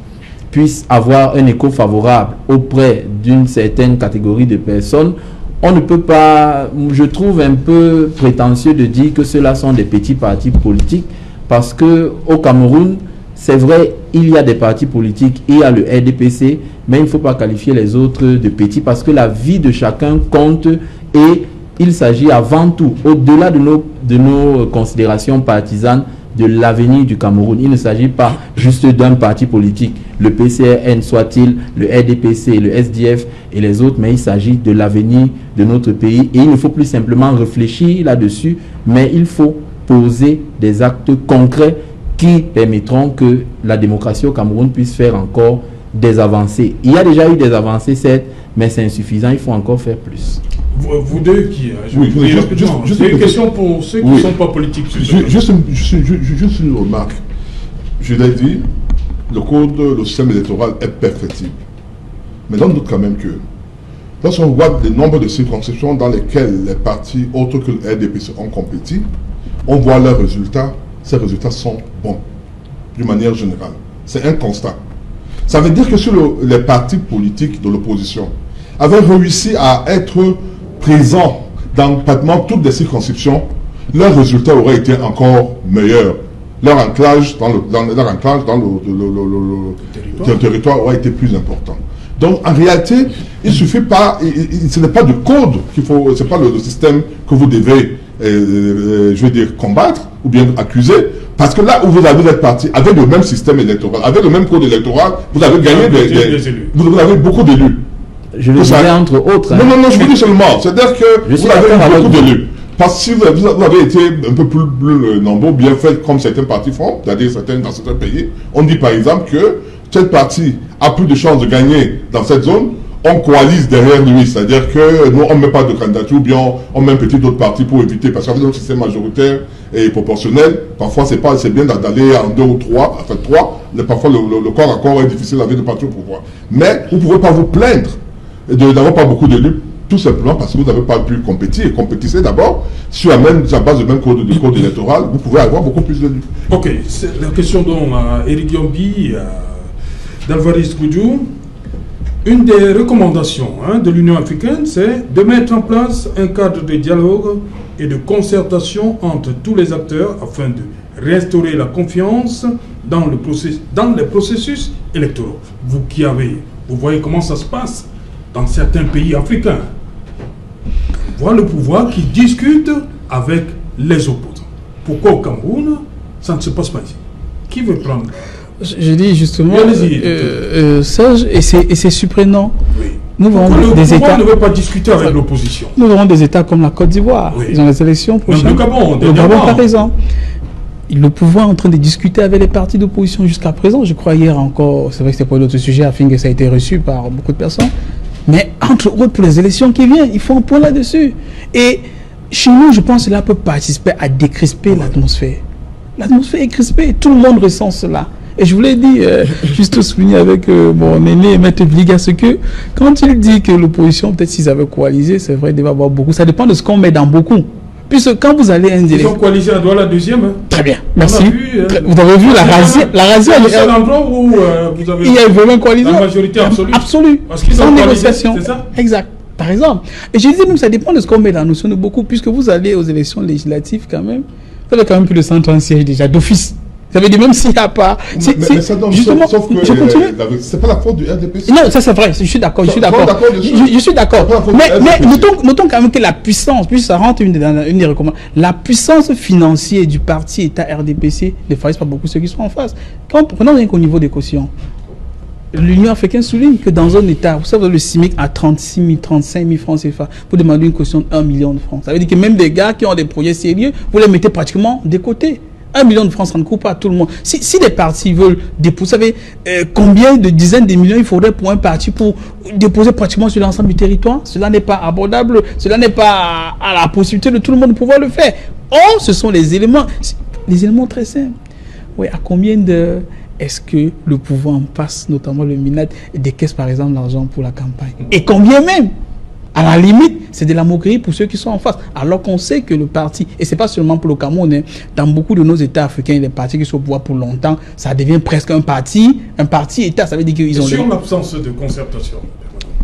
puissent avoir un écho favorable auprès d'une certaine catégorie de personnes, on ne peut pas, je trouve un peu prétentieux de dire que ceux-là sont des petits partis politiques, parce que au Cameroun, c'est vrai, il y a des partis politiques, il y a le RDPC, mais il ne faut pas qualifier les autres de petits, parce que la vie de chacun compte et il s'agit avant tout, au-delà de nos considérations partisanes, de l'avenir du Cameroun. Il ne s'agit pas juste d'un parti politique, le PCRN soit-il, le RDPC, le SDF et les autres, mais il s'agit de l'avenir de notre pays et il ne faut plus simplement réfléchir là-dessus, mais il faut poser des actes concrets qui permettront que la démocratie au Cameroun puisse faire encore des avancées. Il y a déjà eu des avancées, certes, mais c'est insuffisant, il faut encore faire plus. Vous deux qui... Juste une question pour ceux qui ne sont pas politiques. Juste une remarque. Je l'ai dit, le système électoral est perfectible. Mais on doute quand même que lorsqu'on voit le nombre de circonscriptions dans lesquelles les partis autres que le RDPC ont compétit, on voit leurs résultats. Ces résultats sont bons, d'une manière générale. C'est un constat. Ça veut dire que si les partis politiques de l'opposition avaient réussi à être présents dans pratiquement toutes les circonscriptions, leurs résultats auraient été encore meilleurs. Leur ancrage dans le territoire aurait été plus important. Donc en réalité, il suffit pas, ce n'est pas de code qu'il faut, c'est pas le système que vous devez, je veux dire, combattre ou bien accuser, parce que là où vous avez êtes parti avec le même système électoral, avec le même code électoral, vous avez gagné vous avez beaucoup d'élus. Je le disais entre autres. Non, je vous dis seulement. C'est-à-dire que vous avez beaucoup d'élus. Parce que si vous avez été un peu plus nombreux, bien fait comme certains partis font, c'est-à-dire dans certains pays, on dit par exemple que cette partie a plus de chances de gagner dans cette zone, on coalise derrière lui, c'est-à-dire que nous, on ne met pas de candidature, ou bien on met un petit autre parti pour éviter, parce qu'avec notre système majoritaire et proportionnel, parfois c'est bien d'aller en 2 ou 3, enfin 3, mais parfois le corps à corps est difficile avec le parti au pouvoir. Mais vous ne pouvez pas vous plaindre d'avoir pas beaucoup d'élus, tout simplement parce que vous n'avez pas pu compétir. Compétissez d'abord sur la base du même code électoral, vous pouvez avoir beaucoup plus d'élus. Ok, c'est la question dont Éric Yombi, d'Alvarez Goudjou. Une des recommandations de l'Union africaine, c'est de mettre en place un cadre de dialogue et de concertation entre tous les acteurs afin de restaurer la confiance dans les processus électoraux. Vous voyez comment ça se passe dans certains pays africains. Voilà le pouvoir qui discute avec les opposants. Pourquoi au Cameroun, ça ne se passe pas ici? Qui veut prendre? Je dis justement, Serge, et c'est surprenant. Oui. Nous avons des États. Ne veut pas discuter avec l'opposition. Nous avons des États comme la Côte d'Ivoire. Oui. Ils ont les élections prochaines. Le Gabon, par exemple. Le pouvoir est en train de discuter avec les partis d'opposition jusqu'à présent. Je crois hier encore, c'est vrai que c'était pour d'autres sujets, afin que ça a été reçu par beaucoup de personnes. Mais entre autres, pour les élections qui viennent, il faut un point là-dessus. Et chez nous, je pense que cela peut participer à décrisper l'atmosphère. L'atmosphère est crispée, tout le monde ressent cela. Et je vous l'ai dit, juste souligner avec mon aîné, Maître Vliga, ce que quand il dit que l'opposition, peut-être s'ils avaient coalisé, c'est vrai, il devait avoir beaucoup. Ça dépend de ce qu'on met dans beaucoup. Puisque quand vous allez à une élection... Ils ont coalisé à Douala la deuxième. Hein. Très bien, merci. Vous avez vu la razzia. C'est le seul endroit où vous avez... Il y a vraiment une coalition. La majorité absolue. Absolue. Parce qu'ils sans ont négociation. C'est ça? Exact. Par exemple. Et je disais même, ça dépend de ce qu'on met dans la notion de beaucoup. Puisque vous allez aux élections législatives quand même, vous avez quand même plus de 130 sièges déjà d'office. Ça veut dire même s'il n'y a pas... Mais ça donne, justement, sauf que c'est pas la faute du RDPC. Non, ça c'est vrai, je suis d'accord, je suis d'accord. Mais notons quand même que la puissance, puisque ça rentre une des recommandations, la puissance financière du parti État RDPC ne favorise pas beaucoup ceux qui sont en face. Prenons rien qu'au niveau des cautions. L'Union africaine souligne que dans un État, vous savez, le CIMIC a 36 000, 35 000 francs CFA pour demander une caution de 1 million de francs. Ça veut dire que même des gars qui ont des projets sérieux, vous les mettez pratiquement de côté. 1 million de francs, ça ne coûte pas à tout le monde. Si les partis veulent déposer, vous savez combien de dizaines de millions il faudrait pour un parti pour déposer pratiquement sur l'ensemble du territoire? Cela n'est pas abordable, cela n'est pas à la possibilité de tout le monde de pouvoir le faire. Or, ce sont les éléments très simples. Oui, à combien de... Est-ce que le pouvoir en passe, notamment le MINAD, décaisse par exemple l'argent pour la campagne? Et combien même? À la limite, c'est de la moquerie pour ceux qui sont en face. Alors qu'on sait que le parti, et ce n'est pas seulement pour le Cameroun, hein, dans beaucoup de nos États africains, les partis qui sont au pouvoir pour longtemps, ça devient presque un parti État. Ça veut dire qu'ils ont... Sur l'absence de concertation.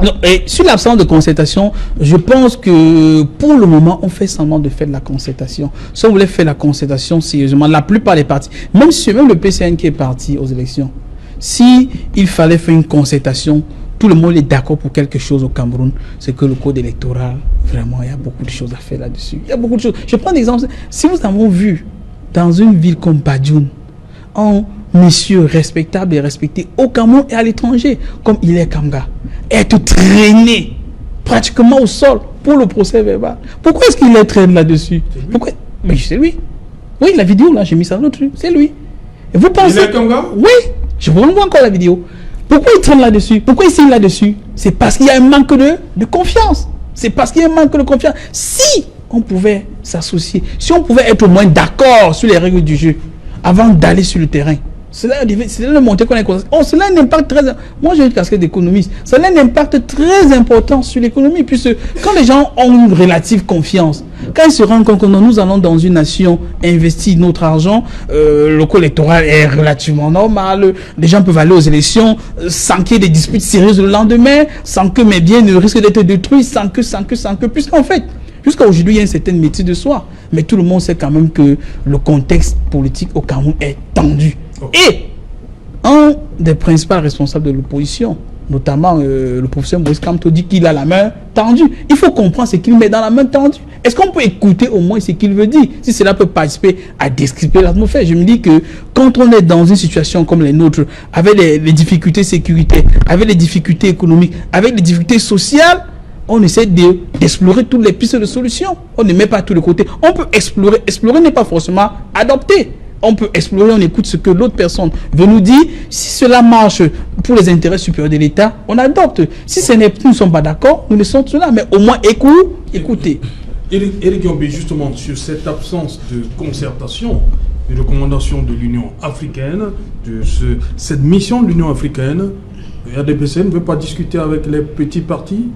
Non, et sur l'absence de concertation, je pense que pour le moment, on fait semblant de faire de la concertation. Si on voulait faire la concertation sérieusement, la plupart des partis, même le PCN qui est parti aux élections, si il fallait faire une concertation, tout le monde est d'accord pour quelque chose au Cameroun, c'est que le code électoral, vraiment, il y a beaucoup de choses à faire là-dessus. Il y a beaucoup de choses. Je prends un exemple. Si vous avez vu dans une ville comme Badjoun, un monsieur respectable et respecté au Cameroun et à l'étranger, comme il est Kamga, être traîné pratiquement au sol pour le procès verbal. Pourquoi est-ce qu'il est traîné là-dessus? Pourquoi? Mais c'est lui. Oui, la vidéo, là, j'ai mis ça dans le truc. C'est lui. Et vous pensez... Il est Kamga? Oui. Je vous renvoie encore la vidéo. Pourquoi il traîne là-dessus? Pourquoi il signe là-dessus? C'est parce qu'il y a un manque de confiance. C'est parce qu'il y a un manque de confiance. Si on pouvait s'associer, si on pouvait être au moins d'accord sur les règles du jeu avant d'aller sur le terrain, cela le monter qu'on est conscient. Oh, cela a un impact très... Moi, j'ai une casquette d'économiste. Cela a un impact très important sur l'économie, puisque quand les gens ont une relative confiance, quand ils se rendent compte que nous allons dans une nation investir notre argent, le coût électoral est relativement normal, les gens peuvent aller aux élections sans qu'il y ait des disputes sérieuses le lendemain, sans que mes biens ne risquent d'être détruits, sans que, puisqu'en fait, jusqu'à aujourd'hui, il y a une certaine maîtrise de soi. Mais tout le monde sait quand même que le contexte politique au Cameroun est tendu. Et un des principaux responsables de l'opposition, notamment le professeur Maurice Kamto, dit qu'il a la main tendue. Il faut comprendre ce qu'il met dans la main tendue. Est-ce qu'on peut écouter au moins ce qu'il veut dire? Si cela peut participer à descripter l'atmosphère. Je me dis que quand on est dans une situation comme les nôtres, avec les difficultés sécuritaires, avec les difficultés économiques, avec les difficultés sociales, on essaie d'explorer toutes les pistes de solutions. On ne met pas tous les côtés. On peut explorer. Explorer n'est pas forcément adopter. on peut explorer, on écoute ce que l'autre personne veut nous dire. Si cela marche pour les intérêts supérieurs de l'État, on adopte. Si nous ne sommes pas d'accord, nous laissons cela. Mais au moins, écoutez. Éric Yombi, justement, sur cette absence de concertation, de recommandation de l'Union africaine, cette mission de l'Union africaine, le RDPC ne veut pas discuter avec les petits partis?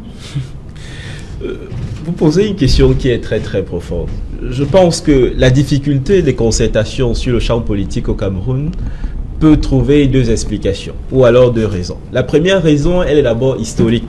Vous posez une question qui est très très profonde. Je pense que la difficulté des concertations sur le champ politique au Cameroun peut trouver deux explications, ou alors deux raisons. La première raison, elle est d'abord historique.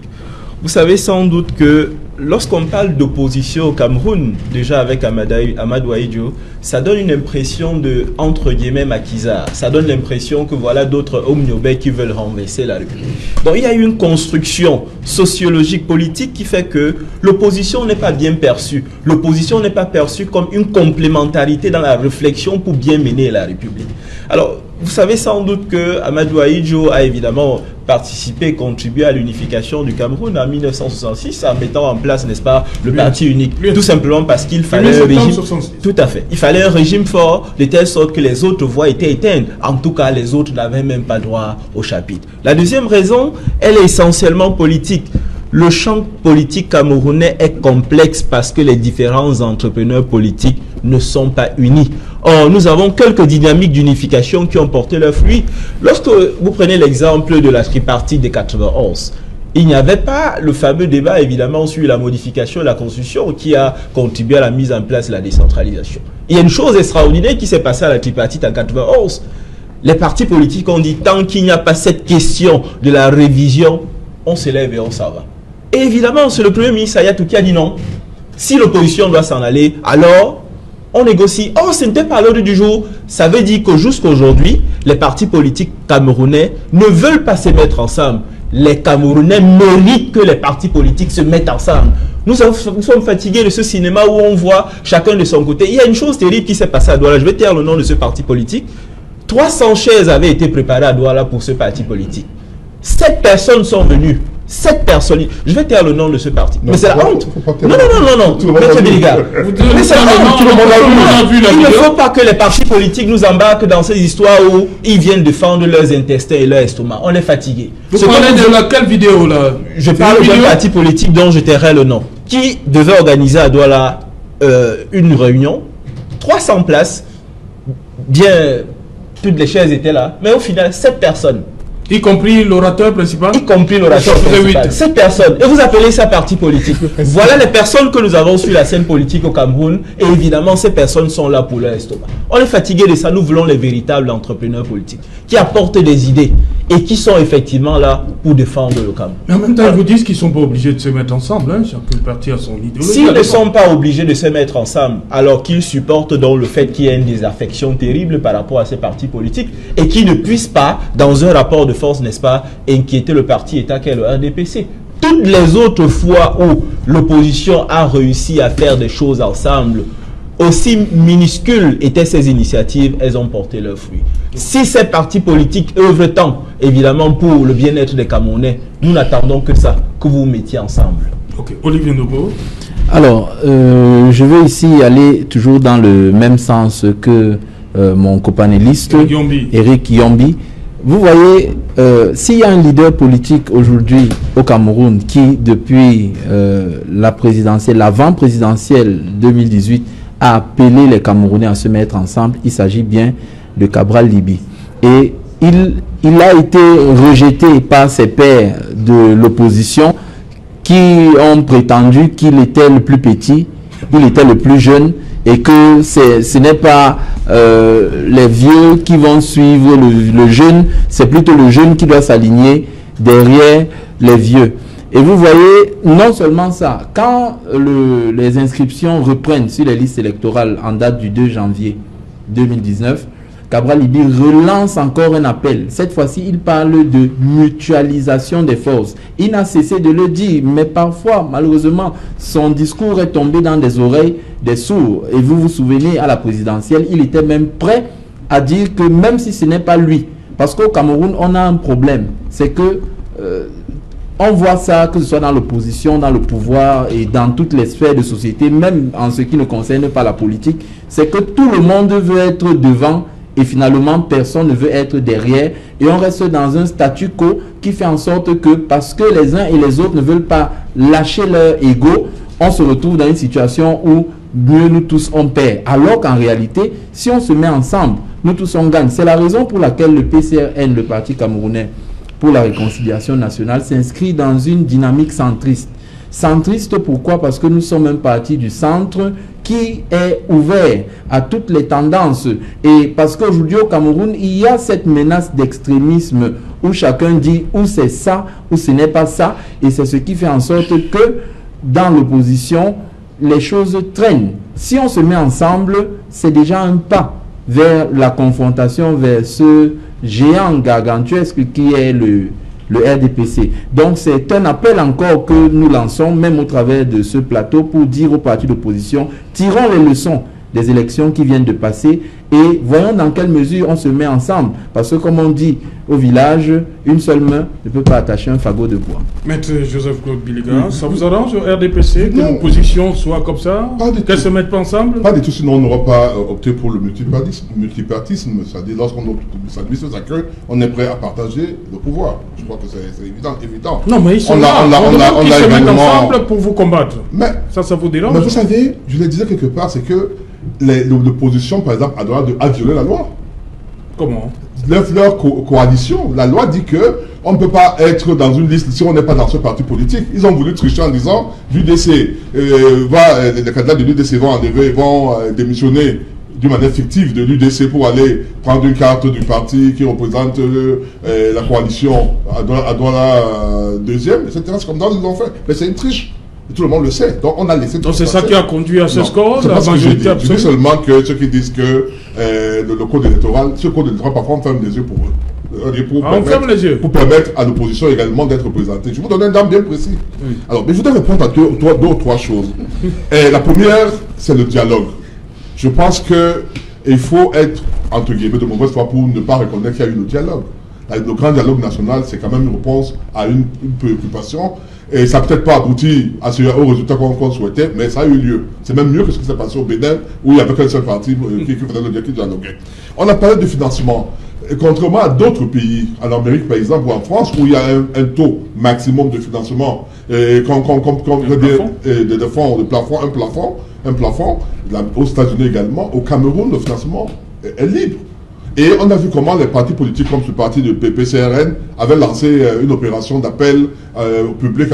Vous savez sans doute que lorsqu'on parle d'opposition au Cameroun, déjà avec Amadou Ahidjo, ça donne une impression de, entre guillemets, maquisard. Ça donne l'impression que voilà d'autres Omniobé qui veulent renverser la République. Donc il y a eu une construction sociologique, politique qui fait que l'opposition n'est pas bien perçue. L'opposition n'est pas perçue comme une complémentarité dans la réflexion pour bien mener la République. Alors, vous savez sans doute que Amadou Ahidjo a évidemment participé, contribué à l'unification du Cameroun en 1966 en mettant en place, n'est-ce pas, le parti unique. Tout simplement parce qu'il fallait un régime. Tout à fait. Il fallait un régime fort de telle sorte que les autres voies étaient éteintes. En tout cas, les autres n'avaient même pas droit au chapitre. La deuxième raison, elle est essentiellement politique. Le champ politique camerounais est complexe parce que les différents entrepreneurs politiques ne sont pas unis. Or, nous avons quelques dynamiques d'unification qui ont porté leurs fruits. Lorsque vous prenez l'exemple de la tripartite de 91, il n'y avait pas le fameux débat, évidemment, sur la modification de la Constitution qui a contribué à la mise en place de la décentralisation. Il y a une chose extraordinaire qui s'est passée à la tripartite en 91. Les partis politiques ont dit, tant qu'il n'y a pas cette question de la révision, on se lève et on s'en va. Et évidemment, c'est le Premier ministre Ayatou qui a dit non. Si l'opposition doit s'en aller, alors on négocie. Oh, ce n'était pas l'ordre du jour. Ça veut dire que jusqu'à aujourd'hui, les partis politiques camerounais ne veulent pas se mettre ensemble. Les Camerounais méritent que les partis politiques se mettent ensemble. Nous sommes fatigués de ce cinéma où on voit chacun de son côté. Il y a une chose terrible qui s'est passée à Douala. Je vais taire le nom de ce parti politique. 300 chaises avaient été préparées à Douala pour ce parti politique. 7 personnes sont venues. 7 personnes. Je vais taire le nom de ce parti. Non, mais c'est la honte. Non. Monsieur Biliga. Mais c'est la honte. Il ne faut pas que les partis politiques nous embarquent dans ces histoires où ils viennent défendre leurs intestins et leur estomac. On est fatigués. Vous parlez de laquelle vidéo là? Je parle d'un parti politique dont je tairai le nom. Qui devait organiser à Douala une réunion. 300 places. Bien, toutes les chaises étaient là. Mais au final, 7 personnes. Y compris l'orateur principal? Y compris l'orateur principal. 7 personnes. Et vous appelez ça parti politique. Voilà les personnes que nous avons sur la scène politique au Cameroun. Et évidemment, ces personnes sont là pour leur estomac. On est fatigué de ça. Nous voulons les véritables entrepreneurs politiques qui apportent des idées et qui sont effectivement là pour défendre le Cameroun. Mais en même temps, ils vous disent qu'ils ne sont pas obligés de se mettre ensemble. Hein. Chaque parti a son idéologie. S'ils ne sont pas obligés de se mettre ensemble, alors qu'ils supportent donc le fait qu'il y ait une désaffection terrible par rapport à ces partis politiques et qu'ils ne puissent pas, dans un rapport de force, n'est-ce pas, inquiéter le parti État qu'est le RDPC. Toutes les autres fois où l'opposition a réussi à faire des choses ensemble, aussi minuscules étaient ces initiatives, elles ont porté leurs fruits. Si ces partis politiques œuvrent tant, évidemment, pour le bien-être des Camerounais, nous n'attendons que ça, que vous vous mettiez ensemble. Ok, Olivier Nobo. Alors, je vais ici aller toujours dans le même sens que mon copanéliste, Éric Yombi. Vous voyez, s'il y a un leader politique aujourd'hui au Cameroun qui, depuis la présidentielle, l'avant-présidentielle 2018, a appelé les Camerounais à se mettre ensemble, il s'agit bien de Cabral Libye. Et il a été rejeté par ses pairs de l'opposition qui ont prétendu qu'il était le plus petit, il était le plus jeune, et que ce n'est pas les vieux qui vont suivre le jeune, c'est plutôt le jeune qui doit s'aligner derrière les vieux. Et vous voyez, non seulement ça, quand les inscriptions reprennent sur les listes électorales en date du 2 janvier 2019, Cabral Libye relance encore un appel. Cette fois-ci, il parle de mutualisation des forces. Il n'a cessé de le dire, mais parfois, malheureusement, son discours est tombé dans des oreilles des sourds. Et vous vous souvenez, à la présidentielle, il était même prêt à dire que même si ce n'est pas lui, parce qu'au Cameroun, on a un problème, c'est que on voit ça, que ce soit dans l'opposition, dans le pouvoir et dans toutes les sphères de société, même en ce qui ne concerne pas la politique, c'est que tout le monde veut être devant et finalement personne ne veut être derrière et on reste dans un statu quo qui fait en sorte que parce que les uns et les autres ne veulent pas lâcher leur ego, on se retrouve dans une situation où mieux nous tous on perd. Alors qu'en réalité, si on se met ensemble, nous tous on gagne. C'est la raison pour laquelle le PCRN, le Parti camerounais pour la réconciliation nationale, s'inscrit dans une dynamique centriste. Centriste pourquoi? Parce que nous sommes un parti du centre qui est ouvert à toutes les tendances. Et parce qu'aujourd'hui au Cameroun, il y a cette menace d'extrémisme où chacun dit ou c'est ça ou ce n'est pas ça. Et c'est ce qui fait en sorte que dans l'opposition, les choses traînent. Si on se met ensemble, c'est déjà un pas vers la confrontation, vers ce géant gargantuesque qui est le RDPC. Donc c'est un appel encore que nous lançons, même au travers de ce plateau, pour dire aux partis d'opposition, tirons les leçons des élections qui viennent de passer et voyons dans quelle mesure on se met ensemble. Parce que comme on dit au village, une seule main ne peut pas attacher un fagot de bois. Maître Joseph-Claude Biliga, ça vous arrange au RDPC que l'opposition soit comme ça, qu'elles se mettent pas ensemble? Pas du tout, sinon on n'aura pas opté pour le multipartisme. C'est-à-dire lorsqu'on s'admet ce accueil, on est prêt à partager le pouvoir. Je crois que c'est évident. Non, mais ils sont là. On se mettent ensemble pour vous combattre. Mais ça vous dérange? Mais vous savez, je le disais quelque part, c'est que l'opposition, par exemple, a violé la loi. Comment? Leur coalition, la loi dit que on ne peut pas être dans une liste si on n'est pas dans ce parti politique. Ils ont voulu tricher en disant l'UDC les candidats de l'UDC vont démissionner d'une manière fictive de l'UDC pour aller prendre une carte du parti qui représente la coalition à Douala deuxième, etc. C'est comme ça qu'ils ont fait. Mais c'est une triche. Et tout le monde le sait. Donc on a laissé. Donc c'est ça qui a conduit à ce score. C'est pas ce que je dis. Je dis seulement que ceux qui disent que le code électoral, parfois on ferme les yeux pour eux. On ferme les yeux. Pour permettre à l'opposition également d'être représentée. Je vous donne un exemple bien précis. Oui. Alors, mais je voudrais répondre à deux ou trois choses. La première, c'est le dialogue. Je pense qu'il faut être, entre guillemets, de mauvaise foi pour ne pas reconnaître qu'il y a eu le dialogue. Le grand dialogue national, c'est quand même une réponse à une préoccupation. Et ça n'a peut-être pas abouti au résultat qu'on souhaitait, mais ça a eu lieu. C'est même mieux que ce qui s'est passé au Bénin, où il y avait qu'un seul parti qui faisait le dialogue. On a parlé de financement. Et contrairement à d'autres pays, en Amérique par exemple, ou en France, où il y a un taux maximum de financement, un plafond, aux États-Unis également, au Cameroun, le financement est libre. Et on a vu comment les partis politiques comme ce parti de PCRN avaient lancé une opération d'appel au public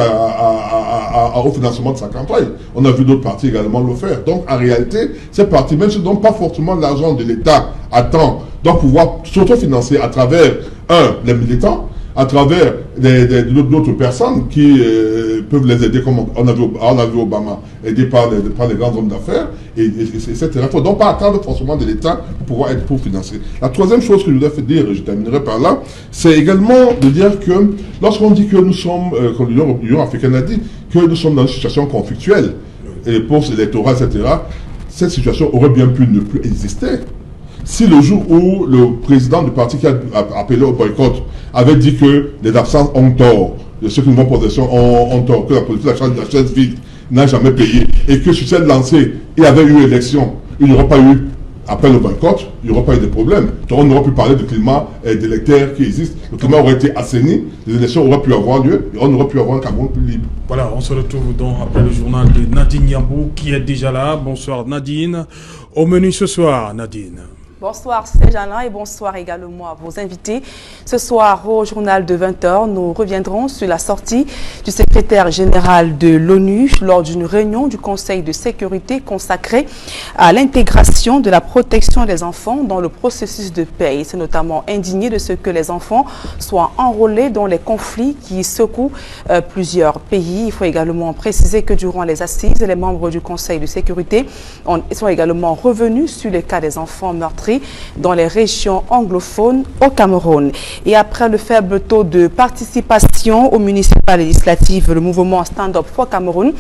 au financement de sa campagne. On a vu d'autres partis également le faire. Donc en réalité, ces partis, même s'ils ne donnent pas fortement l'argent de l'État à temps, doivent pouvoir s'autofinancer à travers, les militants, à travers d'autres personnes qui peuvent les aider, comme on a vu Obama, aidé par les grands hommes d'affaires, etc. Donc pas attendre forcément de l'État pour financer. La troisième chose que je voudrais dire, et je terminerai par là, c'est également de dire que lorsqu'on dit que nous sommes, comme l'Union africaine a dit, que nous sommes dans une situation conflictuelle, et pour l'électorat, etc., cette situation aurait bien pu ne plus exister. Si le jour où le président du parti qui a appelé au boycott avait dit que les absents ont tort, ceux qui vont possession ont tort, que la politique de la chaise vide n'a jamais payé, et que sur cette lancée, il y avait eu élection, il n'y aurait pas eu appel au boycott, il n'y aurait pas eu de problème. Donc on aurait pu parler du climat d'électeurs qui existe, le climat aurait été assaini, les élections auraient pu avoir lieu, et on aurait pu avoir un Cameroun plus libre. Voilà, on se retrouve donc après le journal de Nadine Yambou qui est déjà là. Bonsoir Nadine. Au menu ce soir, Nadine. Bonsoir Saint-Jean et bonsoir également à vos invités. Ce soir, au journal de 20h, nous reviendrons sur la sortie du secrétaire général de l'ONU lors d'une réunion du Conseil de sécurité consacrée à l'intégration de la protection des enfants dans le processus de paix. Il s'est notamment indigné de ce que les enfants soient enrôlés dans les conflits qui secouent plusieurs pays. Il faut également préciser que durant les assises, les membres du Conseil de sécurité sont également revenus sur les cas des enfants meurtris dans les régions anglophones au Cameroun. Et après le faible taux de participation aux municipales législatives, le mouvement Stand Up for Cameroun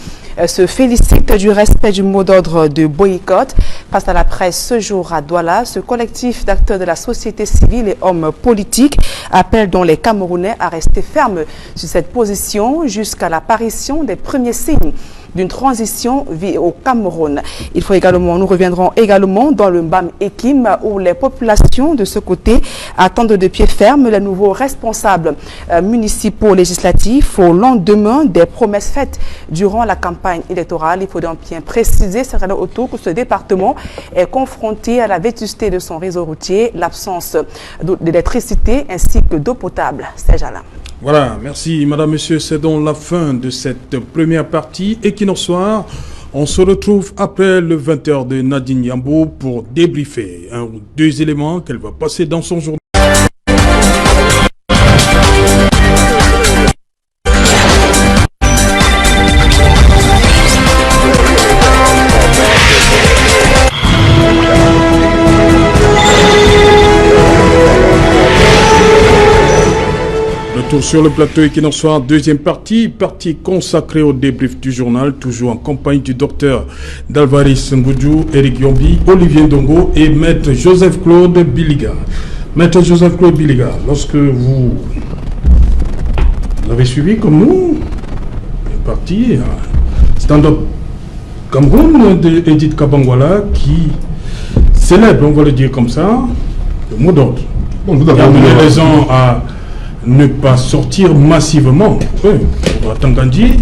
se félicite du respect du mot d'ordre de boycott. Face à la presse ce jour à Douala, ce collectif d'acteurs de la société civile et hommes politiques appelle donc les Camerounais à rester fermes sur cette position jusqu'à l'apparition des premiers signes d'une transition au Cameroun. Nous reviendrons également dans le Mbam Ekim où les populations de ce côté attendent de pied ferme les nouveaux responsables municipaux législatifs au lendemain des promesses faites durant la campagne électorale. Il faut donc bien préciser, Sergio Otto, que ce département est confronté à la vétusté de son réseau routier, l'absence d'électricité ainsi que d'eau potable. C'est Jala. Voilà, merci Madame, Monsieur. C'est donc la fin de cette première partie. Equinox Soir, on se retrouve après le 20h de Nadine Yambo pour débriefer un ou deux éléments qu'elle va passer dans son journal. Sur le plateau Equinox Soir, deuxième partie consacrée au débrief du journal, toujours en compagnie du docteur Dalvaris Ngoudjou, Eric Yombi, Olivier Ndongo et Maître Joseph-Claude Biliga. Maître Joseph-Claude Biliga, lorsque vous avez suivi comme nous, une partie stand-up Cameroun d'Edith Kabangwala qui célèbre, on va le dire comme ça, le mot d'ordre. Bon, vous avez amené les gens à ne pas sortir massivement. Oui, pour Tangandji,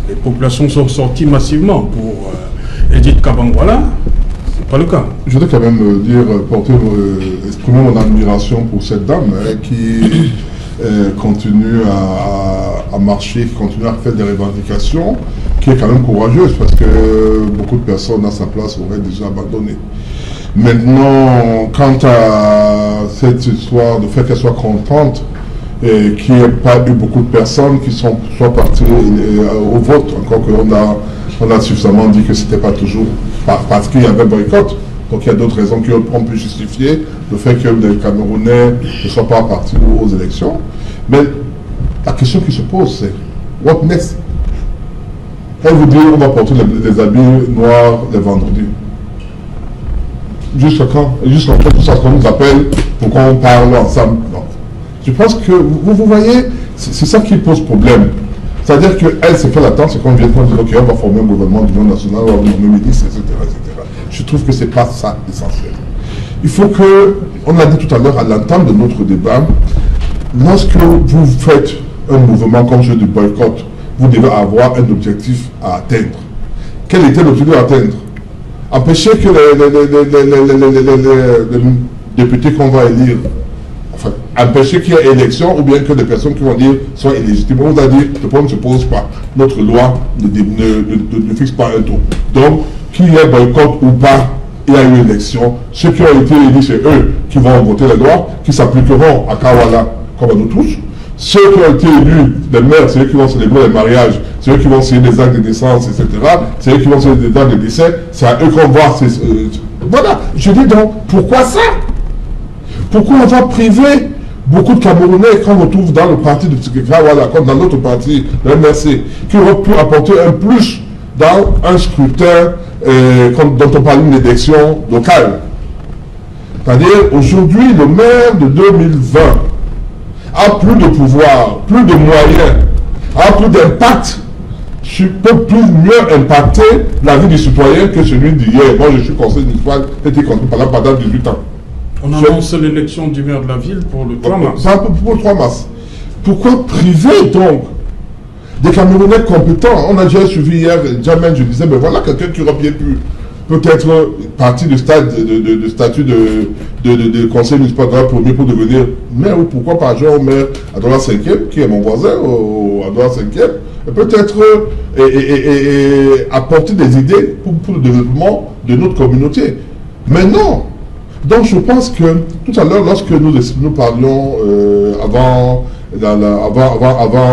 les populations sont sorties massivement. Pour Edith Kabangwala, c'est pas le cas. Je voudrais quand même exprimer mon admiration pour cette dame qui continue à marcher, qui continue à faire des revendications, qui est quand même courageuse parce que beaucoup de personnes à sa place auraient déjà abandonné. Maintenant, quant à cette histoire de fait qu'elle soit contente, et qu'il n'y ait pas eu beaucoup de personnes qui sont soit parties au vote, encore qu'on a suffisamment dit que ce n'était pas toujours parce qu'il y avait boycott. Donc il y a d'autres raisons qu'on peut justifier le fait que les Camerounais ne soient pas partis aux élections. Mais la question qui se pose, c'est what next? Elle vous dit on va porter les habits noirs les vendredis. Jusqu'à quand? Jusqu'à quand tout ça qu'on nous appelle pour qu'on parle ensemble? Non. Je pense que, vous voyez, c'est ça qui pose problème. C'est-à-dire qu'elle s'est fait l'attente, c'est qu'on vient de dire, ok, on va former un gouvernement d'union nationale, on va nommer ministre, etc., etc. Je trouve que ce n'est pas ça l'essentiel. Il faut que, on l'a dit tout à l'heure à l'entame de notre débat, lorsque vous faites un mouvement comme jeu de boycott, vous devez avoir un objectif à atteindre. Quel était l'objectif à atteindre? Empêcher que les députés qu'on va élire, enfin, empêcher qu'il y ait élection ou bien que les personnes qui vont dire soient illégitimes. On vous a dit, le problème ne se pose pas. Notre loi ne fixe pas un taux. Donc, qu'il y ait boycott ou pas, il y a eu élection. Ceux qui ont été élus, c'est eux qui vont voter les lois, qui s'appliqueront à Kawala comme à nous tous. Ceux qui ont été élus, les maires, c'est eux qui vont célébrer les mariages, c'est eux qui vont signer des actes de naissance, etc. C'est eux qui vont signer des actes de décès. C'est à eux qu'on voit. Voilà. Je dis donc, pourquoi ça? Pourquoi on va priver beaucoup de Camerounais qu'on retrouve dans le parti de Tsikekawala, comme dans l'autre parti, le MRC, qui auraient pu apporter un plus dans un scrutin dont on parle d'une élection locale. C'est-à-dire, aujourd'hui, le maire de 2020 a plus de pouvoir, plus de moyens, a plus d'impact, peut plus mieux impacter la vie du citoyen que celui d'hier. Moi, je suis conseiller municipal, j'ai été conseiller pendant 18 ans. On annonce l'élection du maire de la ville pour le 3 mars. C'est un peu pour le 3 mars. Pourquoi priver donc des Camerounais compétents? On a déjà suivi hier, Jamen, je disais, mais voilà quelqu'un qui aurait bien pu peut-être partie du statut de conseil municipal premier pour devenir maire, ou pourquoi pas adjoint au maire à Douala 5e, qui est mon voisin, à Douala 5e, et peut-être apporter des idées pour le développement de notre communauté. Mais non. Donc je pense que tout à l'heure, lorsque nous parlions avant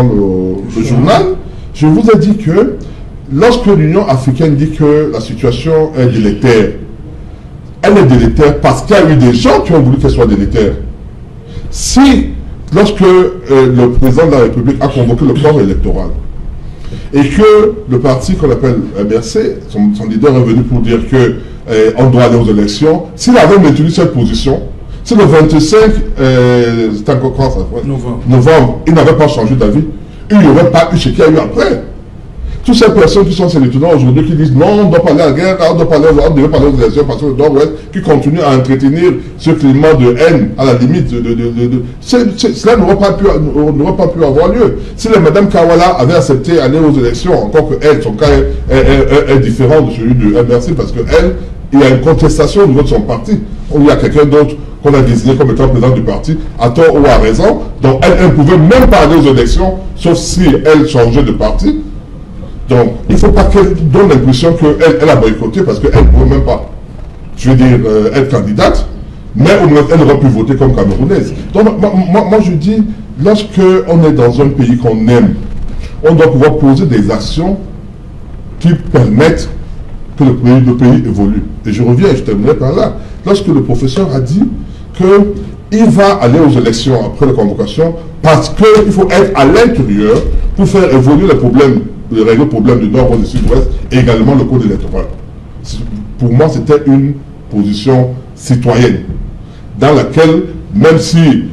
le journal, je vous ai dit que lorsque l'Union africaine dit que la situation est délétère, elle est délétère parce qu'il y a eu des gens qui ont voulu qu'elle soit délétère. Si, lorsque le président de la République a convoqué le corps électoral et que le parti qu'on appelle MRC, son leader est venu pour dire que on doit aller aux élections, s'il avait maintenu cette position, si le 25 c'est encore quand ça, novembre, il n'avait pas changé d'avis, il n'y aurait pas eu ce qu'il y a eu après. toutes ces personnes qui sont ces lieutenants aujourd'hui qui disent non, on doit parler à la guerre, on devait parler aux élections parce que le Nord-Ouest qui continue à entretenir ce climat de haine à la limite cela n'aurait pas pu avoir lieu. Si la Madame Kawala avait accepté d'aller aux élections, encore que elle, son cas est différent de celui de MRC parce que elle, il y a une contestation au niveau de son parti. Il y a quelqu'un d'autre qu'on a désigné comme étant président du parti, à tort ou à raison. Donc elle ne pouvait même pas aller aux élections, sauf si elle changeait de parti. Donc il ne faut pas qu'elle donne l'impression qu'elle a boycotté parce qu'elle ne pouvait même pas, je veux dire, être candidate, mais au moins elle aurait pu voter comme Camerounaise. Donc moi je dis, lorsqu'on est dans un pays qu'on aime, on doit pouvoir poser des actions qui permettent que le pays évolue. Et je reviens, je terminerai par là. Lorsque le professeur a dit qu'il va aller aux élections après la convocation parce qu'il faut être à l'intérieur pour faire évoluer régler le problème du Nord, du Sud-Ouest et également le code électoral. Pour moi, c'était une position citoyenne dans laquelle, même si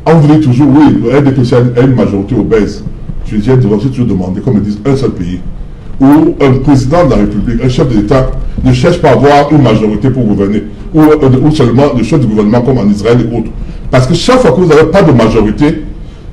on vous dit toujours, oui, le RDPC a une majorité obèse, je devrais toujours demander, comme ils disent, un seul pays, où un président de la République, un chef de l'État, ne cherche pas à avoir une majorité pour gouverner, ou seulement le chef du gouvernement comme en Israël et autres. Parce que chaque fois que vous n'avez pas de majorité,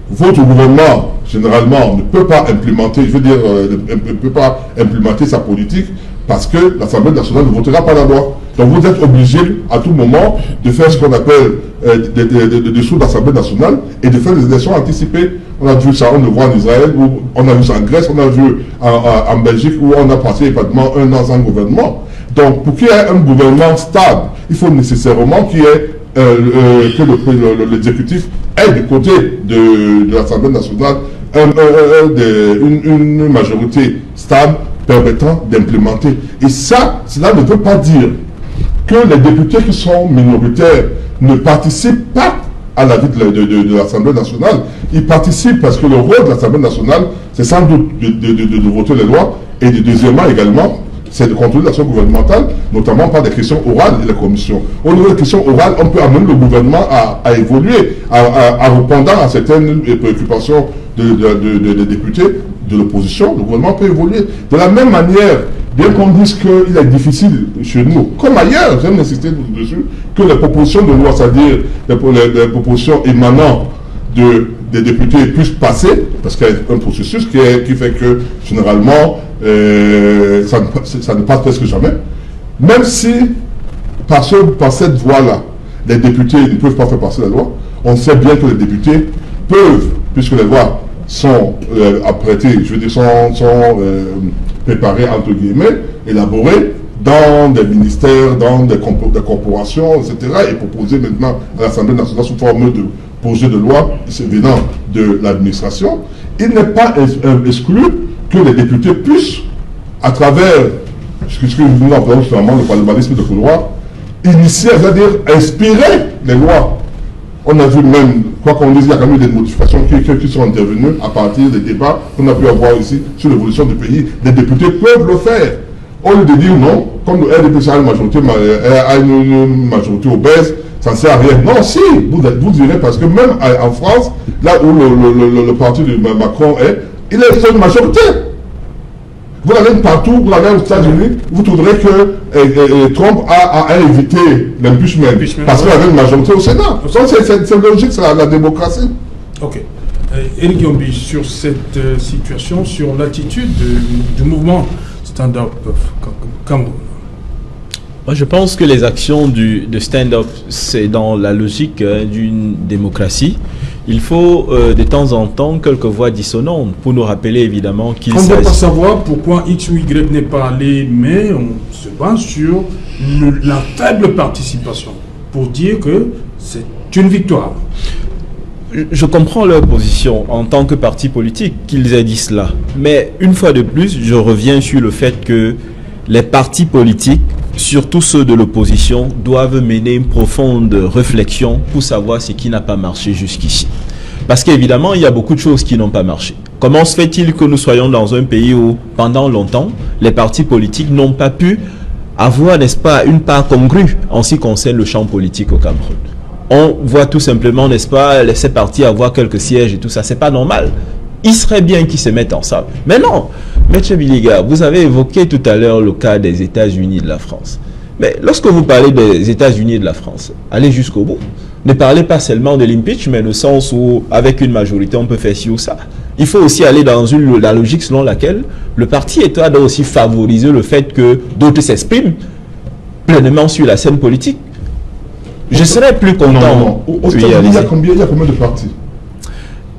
votre gouvernement, généralement, ne peut pas implémenter, ne peut pas implémenter sa politique parce que l'Assemblée nationale ne votera pas la loi. Donc vous êtes obligé à tout moment de faire ce qu'on appelle de dissoudre l'Assemblée nationale et de faire des élections anticipées. On a vu ça, on le voit en Israël, on a vu ça en Grèce, on a vu en Belgique où on a passé pratiquement 1 an sans gouvernement. Donc pour qu'il y ait un gouvernement stable, il faut nécessairement qu'il y ait que l'exécutif est du côté de l'Assemblée nationale une majorité stable permettant d'implémenter. Et ça, cela ne veut pas dire que les députés qui sont minoritaires ne participent pas à la vie de l'Assemblée nationale. Ils participent parce que le rôle de l'Assemblée nationale, c'est sans doute de voter les lois et deuxièmement également, c'est de contrôler l'action gouvernementale, notamment par des questions orales et les commissions. Au niveau des questions orales, on peut amener le gouvernement à évoluer, à répondre à certaines préoccupations des députés de l'opposition. Le gouvernement peut évoluer. De la même manière, bien qu'on dise qu'il est difficile chez nous, comme ailleurs, j'aime insister dessus, que les propositions de loi, c'est-à-dire les propositions émanant des députés puissent passer, parce qu'il y a un processus qui fait que, généralement, ça ne passe presque jamais. Même si, par cette voie-là, les députés ne peuvent pas faire passer la loi, on sait bien que les députés peuvent, puisque les lois sont apprêtées, je veux dire, sont préparées, entre guillemets, élaborées dans des ministères, dans des corporations, etc., et proposées maintenant à l'Assemblée nationale sous forme de projet de loi venant de l'administration. Il n'est pas exclu que les députés puissent, à travers ce que nous appelons justement le parlementarisme de couloir, initier, c'est-à-dire inspirer les lois. On a vu même, quoi qu'on dise, il y a quand même des modifications qui sont intervenues à partir des débats qu'on a pu avoir ici sur l'évolution du pays. Les députés peuvent le faire. Au lieu de dire non, comme le RDPC a une majorité obèse, ça ne sert à rien. Non, si, vous direz, parce que même en France, là où le parti de Macron est, il est une majorité. Vous allez partout, vous allez aux États-Unis, vous trouverez que Trump a évité l'impeachment parce qu'il avait une majorité au Sénat. C'est logique, c'est la démocratie. Ok. Éric Yombi, sur cette situation, sur l'attitude du mouvement Stand-Up Cameroun. Moi, je pense que les actions de stand-up, c'est dans la logique d'une démocratie. Il faut de temps en temps quelques voix dissonantes pour nous rappeler évidemment qu'il s'agit... On ne doit pas savoir pourquoi X ou Y n'est pas allé, mais on se base sur la faible participation pour dire que c'est une victoire. Je comprends leur position en tant que parti politique qu'ils aient dit cela. Mais une fois de plus, je reviens sur le fait que les partis politiques, surtout ceux de l'opposition, doivent mener une profonde réflexion pour savoir ce qui n'a pas marché jusqu'ici. Parce qu'évidemment, il y a beaucoup de choses qui n'ont pas marché. Comment se fait-il que nous soyons dans un pays où, pendant longtemps, les partis politiques n'ont pas pu avoir, n'est-ce pas, une part congrue en ce qui concerne le champ politique au Cameroun? On voit tout simplement, n'est-ce pas, ces partis avoir quelques sièges et tout ça. C'est pas normal. il serait bien qu'ils se mettent ensemble. Mais non, M. Biliga, vous avez évoqué tout à l'heure le cas des États-Unis de la France. Mais lorsque vous parlez des États-Unis de la France, allez jusqu'au bout. Ne parlez pas seulement de l'impeachment, mais au sens où, avec une majorité, on peut faire ci ou ça. Il faut aussi aller dans la logique selon laquelle le parti État doit aussi favoriser le fait que d'autres s'expriment pleinement sur la scène politique. Je serais plus content. Non. Aux États-Unis, il y a combien de partis?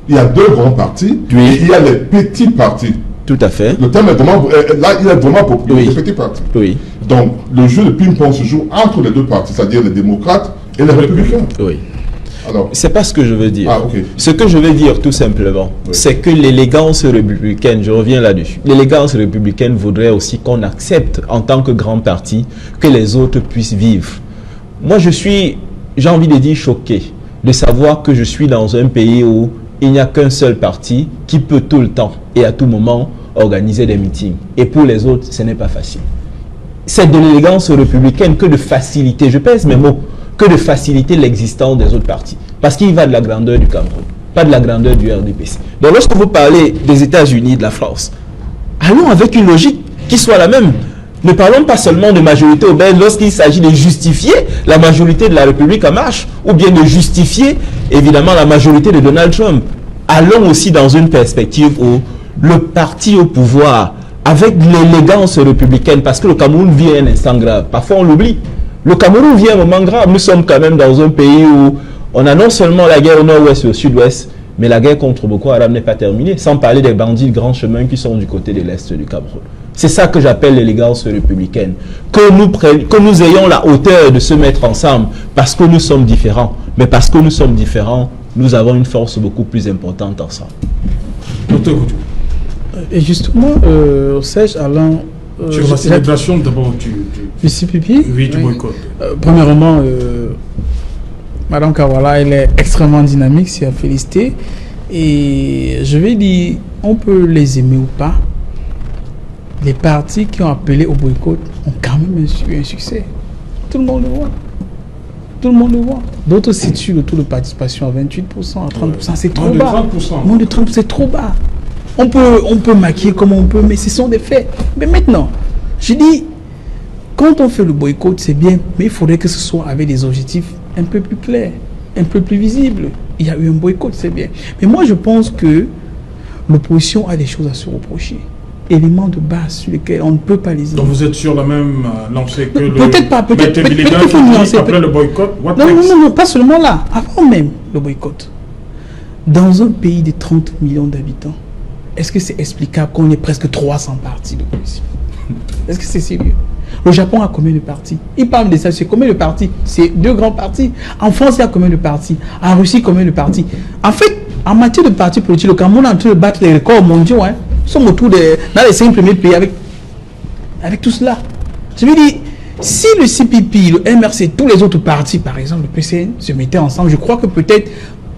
Il y a 2 grands partis, et il y a les petits partis. Tout à fait. Le terme est vraiment... Là, il est vraiment pour les petits partis. Oui. Donc, le jeu de ping-pong se joue entre les 2 partis, c'est-à-dire les démocrates et les républicains. Oui. Alors, c'est pas ce que je veux dire. Ah, ok. Ce que je veux dire, tout simplement, c'est que l'élégance républicaine, je reviens là-dessus, l'élégance républicaine voudrait aussi qu'on accepte, en tant que grand parti, que les autres puissent vivre. Moi, j'ai envie de dire, choqué de savoir que je suis dans un pays où il n'y a qu'un seul parti qui peut tout le temps et à tout moment organiser des meetings. Et pour les autres, ce n'est pas facile. C'est de l'élégance républicaine que de faciliter, je pèse mes mots, que de faciliter l'existence des autres partis. Parce qu'il va de la grandeur du Cameroun, pas de la grandeur du RDPC. Donc lorsque vous parlez des États-Unis, de la France, allons avec une logique qui soit la même. Ne parlons pas seulement de majorité obèse lorsqu'il s'agit de justifier la majorité de la République en marche, ou bien de justifier, évidemment, la majorité de Donald Trump. Allons aussi dans une perspective où le parti au pouvoir, avec l'élégance républicaine, parce que le Cameroun vit un instant grave, parfois on l'oublie. Le Cameroun vit un moment grave. Nous sommes quand même dans un pays où on a non seulement la guerre au nord-ouest et au sud-ouest, mais la guerre contre Boko Haram n'est pas terminée, sans parler des bandits de grands chemins qui sont du côté de l'est du Cameroun. C'est ça que j'appelle l'élégance républicaine. Que nous ayons la hauteur de se mettre ensemble parce que nous sommes différents. Mais parce que nous sommes différents, nous avons une force beaucoup plus importante ensemble. Docteur Goutou. Et justement, Serge, Alain... sur la célébration d'abord du CPP. Oui, du boycott. Premièrement, Madame Kawala, elle est extrêmement dynamique, c'est à féliciter. Et je vais dire, on peut les aimer ou pas. Les partis qui ont appelé au boycott ont quand même eu un succès. Tout le monde le voit. Tout le monde le voit. D'autres situent le taux de participation à 28%, à 30%. C'est trop bas. Moins de 30%, c'est trop bas. On peut maquiller comme on peut, mais ce sont des faits. Mais maintenant, je dis, quand on fait le boycott, c'est bien, mais il faudrait que ce soit avec des objectifs un peu plus clairs, un peu plus visibles. Il y a eu un boycott, c'est bien. Mais moi, je pense que l'opposition a des choses à se reprocher. Éléments de base sur lesquels on ne peut pas les ignorer. Donc vous êtes sur la même lancée que peut-être pas, peut-être après le boycott. Non, pas seulement là, avant même le boycott. Dans un pays de 30 millions d'habitants, est-ce que c'est explicable qu'on ait presque 300 partis d'opposition? Est-ce que c'est sérieux? Le Japon a combien de partis? Il parle de ça, c'est combien de partis? C'est 2 grands partis. En France, il y a combien de partis? En Russie, combien de partis? En fait, en matière de partis politiques, le Cameroun est en train de battre les records mondiaux. Nous sommes autour dans les 5 premiers pays avec tout cela. Je veux dire, si le CPP, le MRC, tous les autres partis, par exemple le PCN, se mettaient ensemble, je crois que peut-être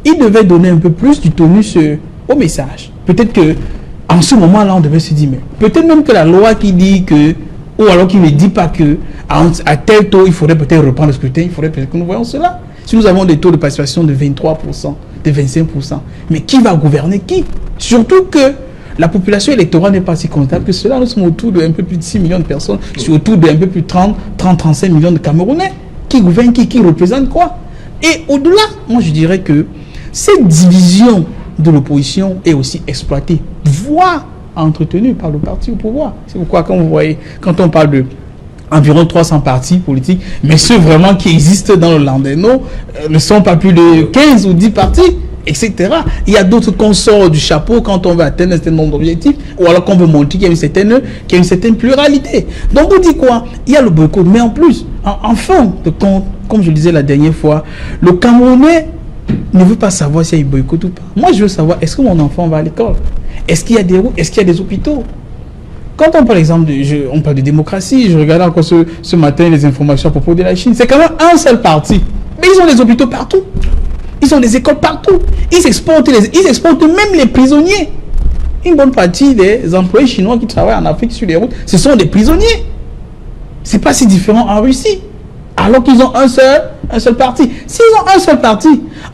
ils devaient donner un peu plus du tonus au message. Peut-être que en ce moment-là, on devait se dire, mais peut-être même que la loi qui dit que, ou alors qui ne dit pas que à tel taux, il faudrait peut-être reprendre le scrutin, il faudrait peut-être que nous voyons cela. Si nous avons des taux de participation de 23%, de 25%, mais qui va gouverner qui? Surtout que la population électorale n'est pas si constable que cela. Nous sommes autour de un peu plus de 6 millions de personnes, sur autour de un peu plus de 30-35 millions de Camerounais. Qui gouverne qui représente quoi? Et au-delà, moi je dirais que cette division de l'opposition est aussi exploitée, voire entretenue par le parti au pouvoir. C'est pourquoi quand vous voyez, quand on parle de environ 300 partis politiques, mais ceux vraiment qui existent dans le Landerneau ne sont pas plus de 15 ou 10 partis, etc. Il y a d'autres qu'on sort du chapeau quand on veut atteindre un certain nombre d'objectifs, ou alors qu'on veut montrer qu'il y a une certaine pluralité. Donc on dit quoi? Il y a le boycott, mais en plus, en fin de compte, comme je le disais la dernière fois, le Camerounais ne veut pas savoir s'il y a eu boycott ou pas. Moi, je veux savoir, est-ce que mon enfant va à l'école? Est-ce qu'il y a des routes? Est-ce qu'il y a des hôpitaux? Quand on parle, exemple, on parle de démocratie, je regardais encore ce matin les informations à propos de la Chine. C'est quand même un seul parti. Mais ils ont des hôpitaux partout. Ils ont des écoles partout. Ils exportent même les prisonniers. Une bonne partie des employés chinois qui travaillent en Afrique sur les routes, ce sont des prisonniers. C'est pas si différent en Russie. Alors qu'ils ont un seul parti. S'ils ont un seul parti,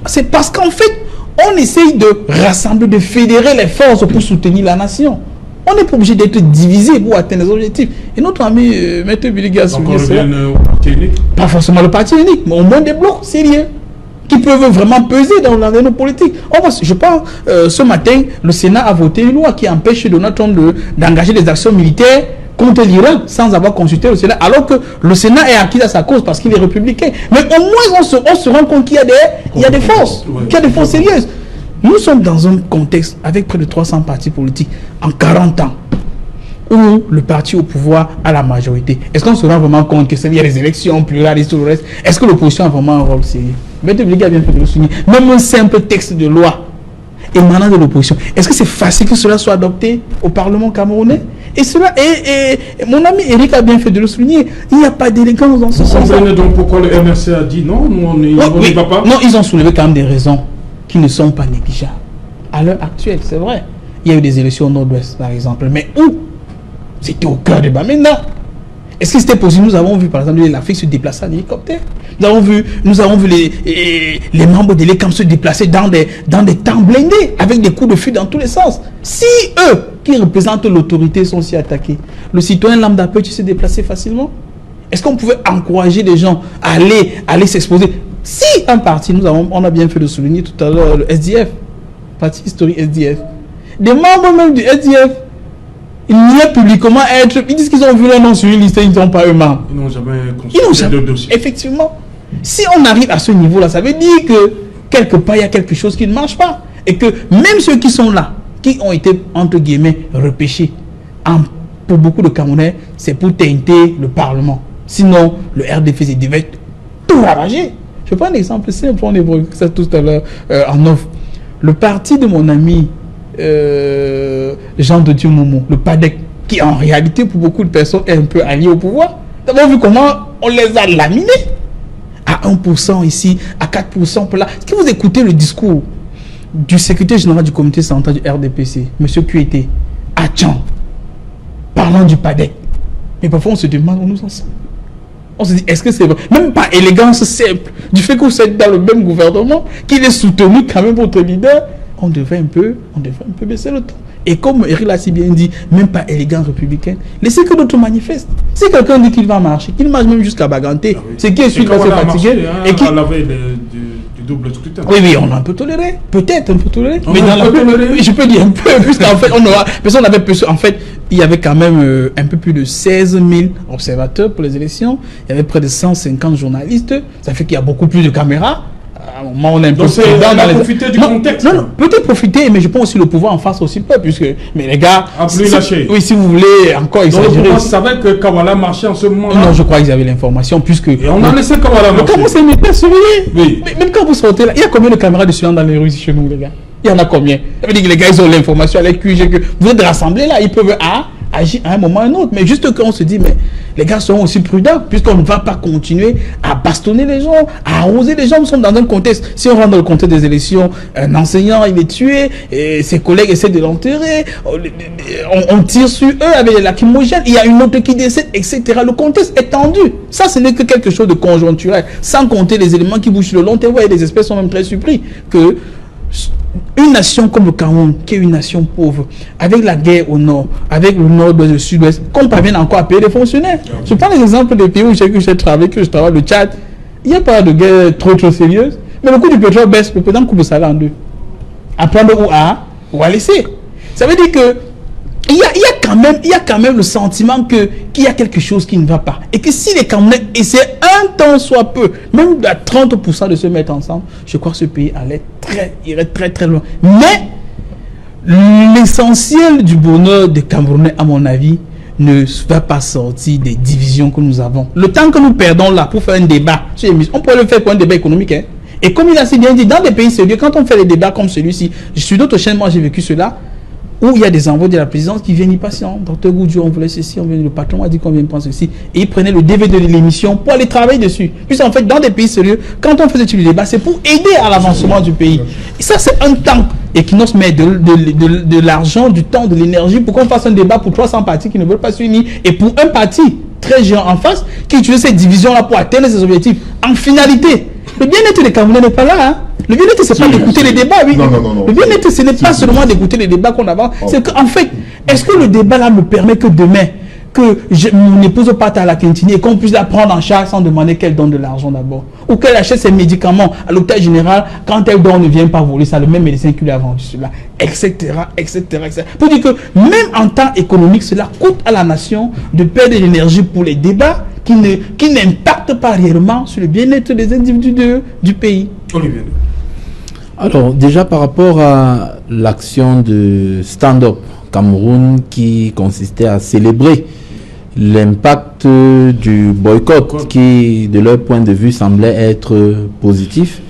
c'est parce qu'en fait, On essaye de rassembler, de fédérer les forces pour soutenir la nation. On n'est pas obligé d'être divisé pour atteindre les objectifs. Et notre ami Maître Biligi a souligné cela. Pas forcément le parti unique, mais au moins des blocs sérieux qui peuvent vraiment peser dans nos politiques. Je pense, ce matin, le Sénat a voté une loi qui empêche Donald Trump d'engager des actions militaires contre l'Iran sans avoir consulté le Sénat, alors que le Sénat est acquis à sa cause parce qu'il est républicain. Mais au moins, on se rend compte qu'il y a des forces, qu'il y a des forces sérieuses. Nous sommes dans un contexte avec près de 300 partis politiques en 40 ans, où le parti au pouvoir a la majorité. Est-ce qu'on se rend vraiment compte que s'il y a des élections pluralistes, tout le reste, est-ce que l'opposition a vraiment un rôle sérieux? Maître Biligi a bien fait de le souligner. Même un simple texte de loi émanant de l'opposition, est-ce que c'est facile que cela soit adopté au Parlement camerounais? Et cela, et mon ami Eric a bien fait de le souligner, il n'y a pas d'élégance dans ce sens. Donc pourquoi le MRC a dit non, nous on n'y va pas? Non, ils ont soulevé quand même des raisons qui ne sont pas négligeables. À l'heure actuelle, c'est vrai. Il y a eu des élections au nord-ouest, par exemple. Mais où? C'était au cœur de Bamenda. Est-ce que c'était possible? Nous avons vu, par exemple, l'Afrique se déplacer en hélicoptère. Nous avons vu les membres de l'ECAM se déplacer dans des temps blindés, avec des coups de feu dans tous les sens. Si eux, qui représentent l'autorité, sont si attaqués, le citoyen lambda peut se déplacer facilement? Est-ce qu'on pouvait encourager les gens à aller s'exposer? Si un parti, on a bien fait de souligner tout à l'heure le SDF, parti historique SDF, des membres même du SDF, ils niaient publiquement ils disent qu'ils ont vu leur nom sur une liste et ils ne sont pas eux-mêmes. Ils n'ont jamais consulté le dossier. Effectivement. Si on arrive à ce niveau-là, ça veut dire que quelque part, il y a quelque chose qui ne marche pas. Et que même ceux qui sont là, qui ont été, entre guillemets, repêchés, pour beaucoup de Camerounais, c'est pour teinter le Parlement. Sinon, le RDFC devait tout ravager. Je prends un exemple simple, on évoquait ça tout à l'heure en off. Le parti de mon ami Jean de Dieu Momo, le PADEC, qui en réalité pour beaucoup de personnes est un peu allié au pouvoir. Nous avons vu comment on les a laminés à 1% ici, à 4% pour là. Est-ce que vous écoutez le discours du secrétaire général du comité central du RDPC, M. Kuete, à Tchan, parlant du PADEC? Mais parfois on se demande où nous en sommes. On se dit, est-ce que c'est vrai? Même pas élégance simple, du fait que vous êtes dans le même gouvernement, qu'il est soutenu quand même votre leader, on devrait un peu baisser le ton. Et comme Eric l'a si bien dit, même pas élégance républicaine, laissez que d'autres manifestent. Si quelqu'un dit qu'il va marcher, qu'il marche même jusqu'à Baganté, c'est qui est celui qui va se fatiguer et qui... À la veille du double scrutin. Oui, on a un peu toléré. Peut-être un peu toléré. Mais dans la je peux dire un peu, puisqu'en fait, en fait, il y avait quand même un peu plus de 16 000 observateurs pour les élections. Il y avait près de 150 journalistes. Ça fait qu'il y a beaucoup plus de caméras. À un moment, on est un peu profiter du contexte. Non, peut-être profiter, mais je pense aussi le pouvoir en face aussi peu, puisque mais les gars, oui, si vous voulez encore exagérer. On savait que Kawala marchait en ce moment-là. Non, je crois qu'ils avaient l'information, puisque et on a laissé Kawala marcher. Mais comment c'est une hyper surveillé? Oui. Mais même quand vous sortez là, il y a combien de caméras de surveillance dans les rues chez nous, les gars? Il y en a combien? Ça veut dire que les gars, ils ont l'information à QG, que vous êtes rassemblés là, ils peuvent agir à un moment ou à un autre. Mais juste qu'on se dit, mais les gars seront aussi prudents, puisqu'on ne va pas continuer à bastonner les gens, à arroser les gens. Nous sommes dans un contexte, si on rentre dans le contexte des élections, un enseignant, il est tué, et ses collègues essaient de l'enterrer, on tire sur eux avec les lacrymogènes, il y a une autre qui décède, etc. Le contexte est tendu. Ça, ce n'est que quelque chose de conjoncturel, sans compter les éléments qui bougent sur le long terme. Et les experts sont même très surpris que une nation comme le Cameroun, qui est une nation pauvre, avec la guerre au nord, avec le nord-ouest et le sud-ouest, qu'on parvienne encore à payer les fonctionnaires. Je prends les exemples des pays où j'ai travaillé, que je travaille, le Tchad. Il n'y a pas de guerre trop sérieuse, mais le coût du pétrole baisse, le président coupe le salaire en deux. À prendre ou à laisser. Ça veut dire que il y a quand même le sentiment qu'il y a quelque chose qui ne va pas. Et que si les Camerounais essaient un temps soit peu, même à 30% de se mettre ensemble, je crois que ce pays irait très très loin. Mais l'essentiel du bonheur des Camerounais, à mon avis, ne va pas sortir des divisions que nous avons. Le temps que nous perdons là pour faire un débat, on pourrait le faire pour un débat économique. Hein? Et comme il a si bien dit, dans des pays sérieux, quand on fait des débats comme celui-ci, sur d'autres chaînes, moi j'ai vécu cela, où il y a des envois de la présidence qui viennent y passer. Docteur Goudjou, on voulait ceci, le patron a dit qu'on vient prendre ceci. Et ils prenaient le DVD de l'émission pour aller travailler dessus. Puis en fait, dans des pays sérieux, quand on fait ce type de débat, c'est pour aider à l'avancement du pays. Et ça, c'est un temps. Et qui nous met de l'argent, du temps, de l'énergie pour qu'on fasse un débat pour 300 partis qui ne veulent pas s'unir. Et pour un parti très géant en face, qui utilise cette division-là pour atteindre ses objectifs. En finalité, Le bien-être des Camerounais n'est pas là. Hein. Le bien-être, c'est pas d'écouter les débats. Oui. Non. Le bien-être, ce n'est pas seulement d'écouter les débats qu'on avance. C'est qu'en fait, est-ce que le débat là me permet que demain, que mon épouse parte à la Quintini et qu'on puisse la prendre en charge sans demander qu'elle donne de l'argent d'abord, ou qu'elle achète ses médicaments à l'hôpital général, quand elle dort, on ne vient pas voler ça, le même médecin qui lui a vendu cela, etc. Pour dire que même en temps économique, cela coûte à la nation de perdre de l'énergie pour les débats qui n'impactent pas réellement sur le bien-être des individus du pays. Olivier. Alors, déjà par rapport à l'action de Stand Up Cameroun qui consistait à célébrer l'impact du boycott qui, de leur point de vue, semblait être positif,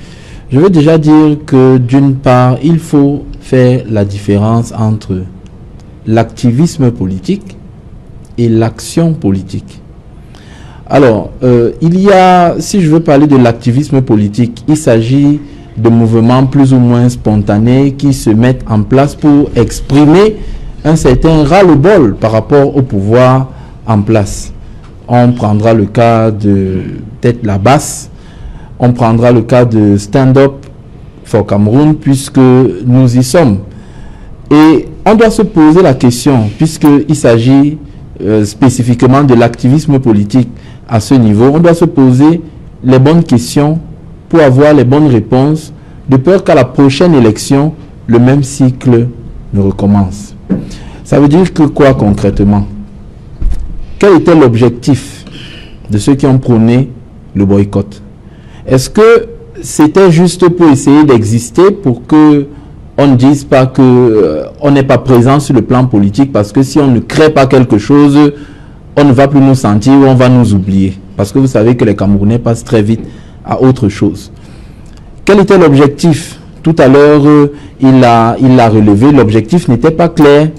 je veux déjà dire que d'une part, il faut faire la différence entre l'activisme politique et l'action politique. Alors, il y a, si je veux parler de l'activisme politique, il s'agit de mouvements plus ou moins spontanés qui se mettent en place pour exprimer un certain ras-le-bol par rapport au pouvoir en place. On prendra le cas de Tête la Basse, on prendra le cas de Stand Up for Cameroun, puisque nous y sommes. Et on doit se poser la question, puisqu'il s'agit spécifiquement de l'activisme politique à ce niveau, on doit se poser les bonnes questions pour avoir les bonnes réponses, de peur qu'à la prochaine élection, le même cycle ne recommence. Ça veut dire que quoi concrètement? Quel était l'objectif de ceux qui ont prôné le boycott? Est-ce que c'était juste pour essayer d'exister, pour que on ne dise pas que on n'est pas présent sur le plan politique, parce que si on ne crée pas quelque chose, on ne va plus nous sentir, on va nous oublier? Parce que vous savez que les Camerounais passent très vite à autre chose. Quel était l'objectif? Tout à l'heure, il l'a relevé, l'objectif n'était pas clair.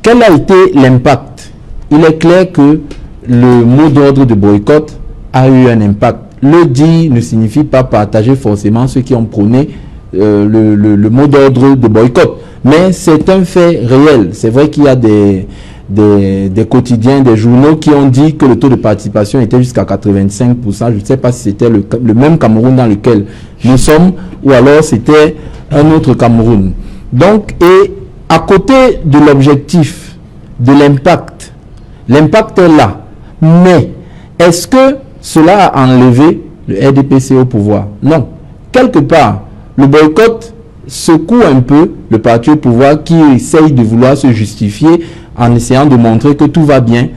Quel a été l'impact? Il est clair que le mot d'ordre de boycott a eu un impact. Le dit ne signifie pas partager forcément ceux qui ont prôné le mot d'ordre de boycott. Mais c'est un fait réel. C'est vrai qu'il y a des quotidiens, des journaux qui ont dit que le taux de participation était jusqu'à 85%. Je ne sais pas si c'était le même Cameroun dans lequel nous sommes, ou alors c'était un autre Cameroun. Donc, et à côté de l'objectif, de l'impact, l'impact est là. Mais est-ce que cela a enlevé le RDPC au pouvoir? Non. Quelque part, le boycott secoue un peu le parti au pouvoir qui essaye de vouloir se justifier en essayant de montrer que tout va bien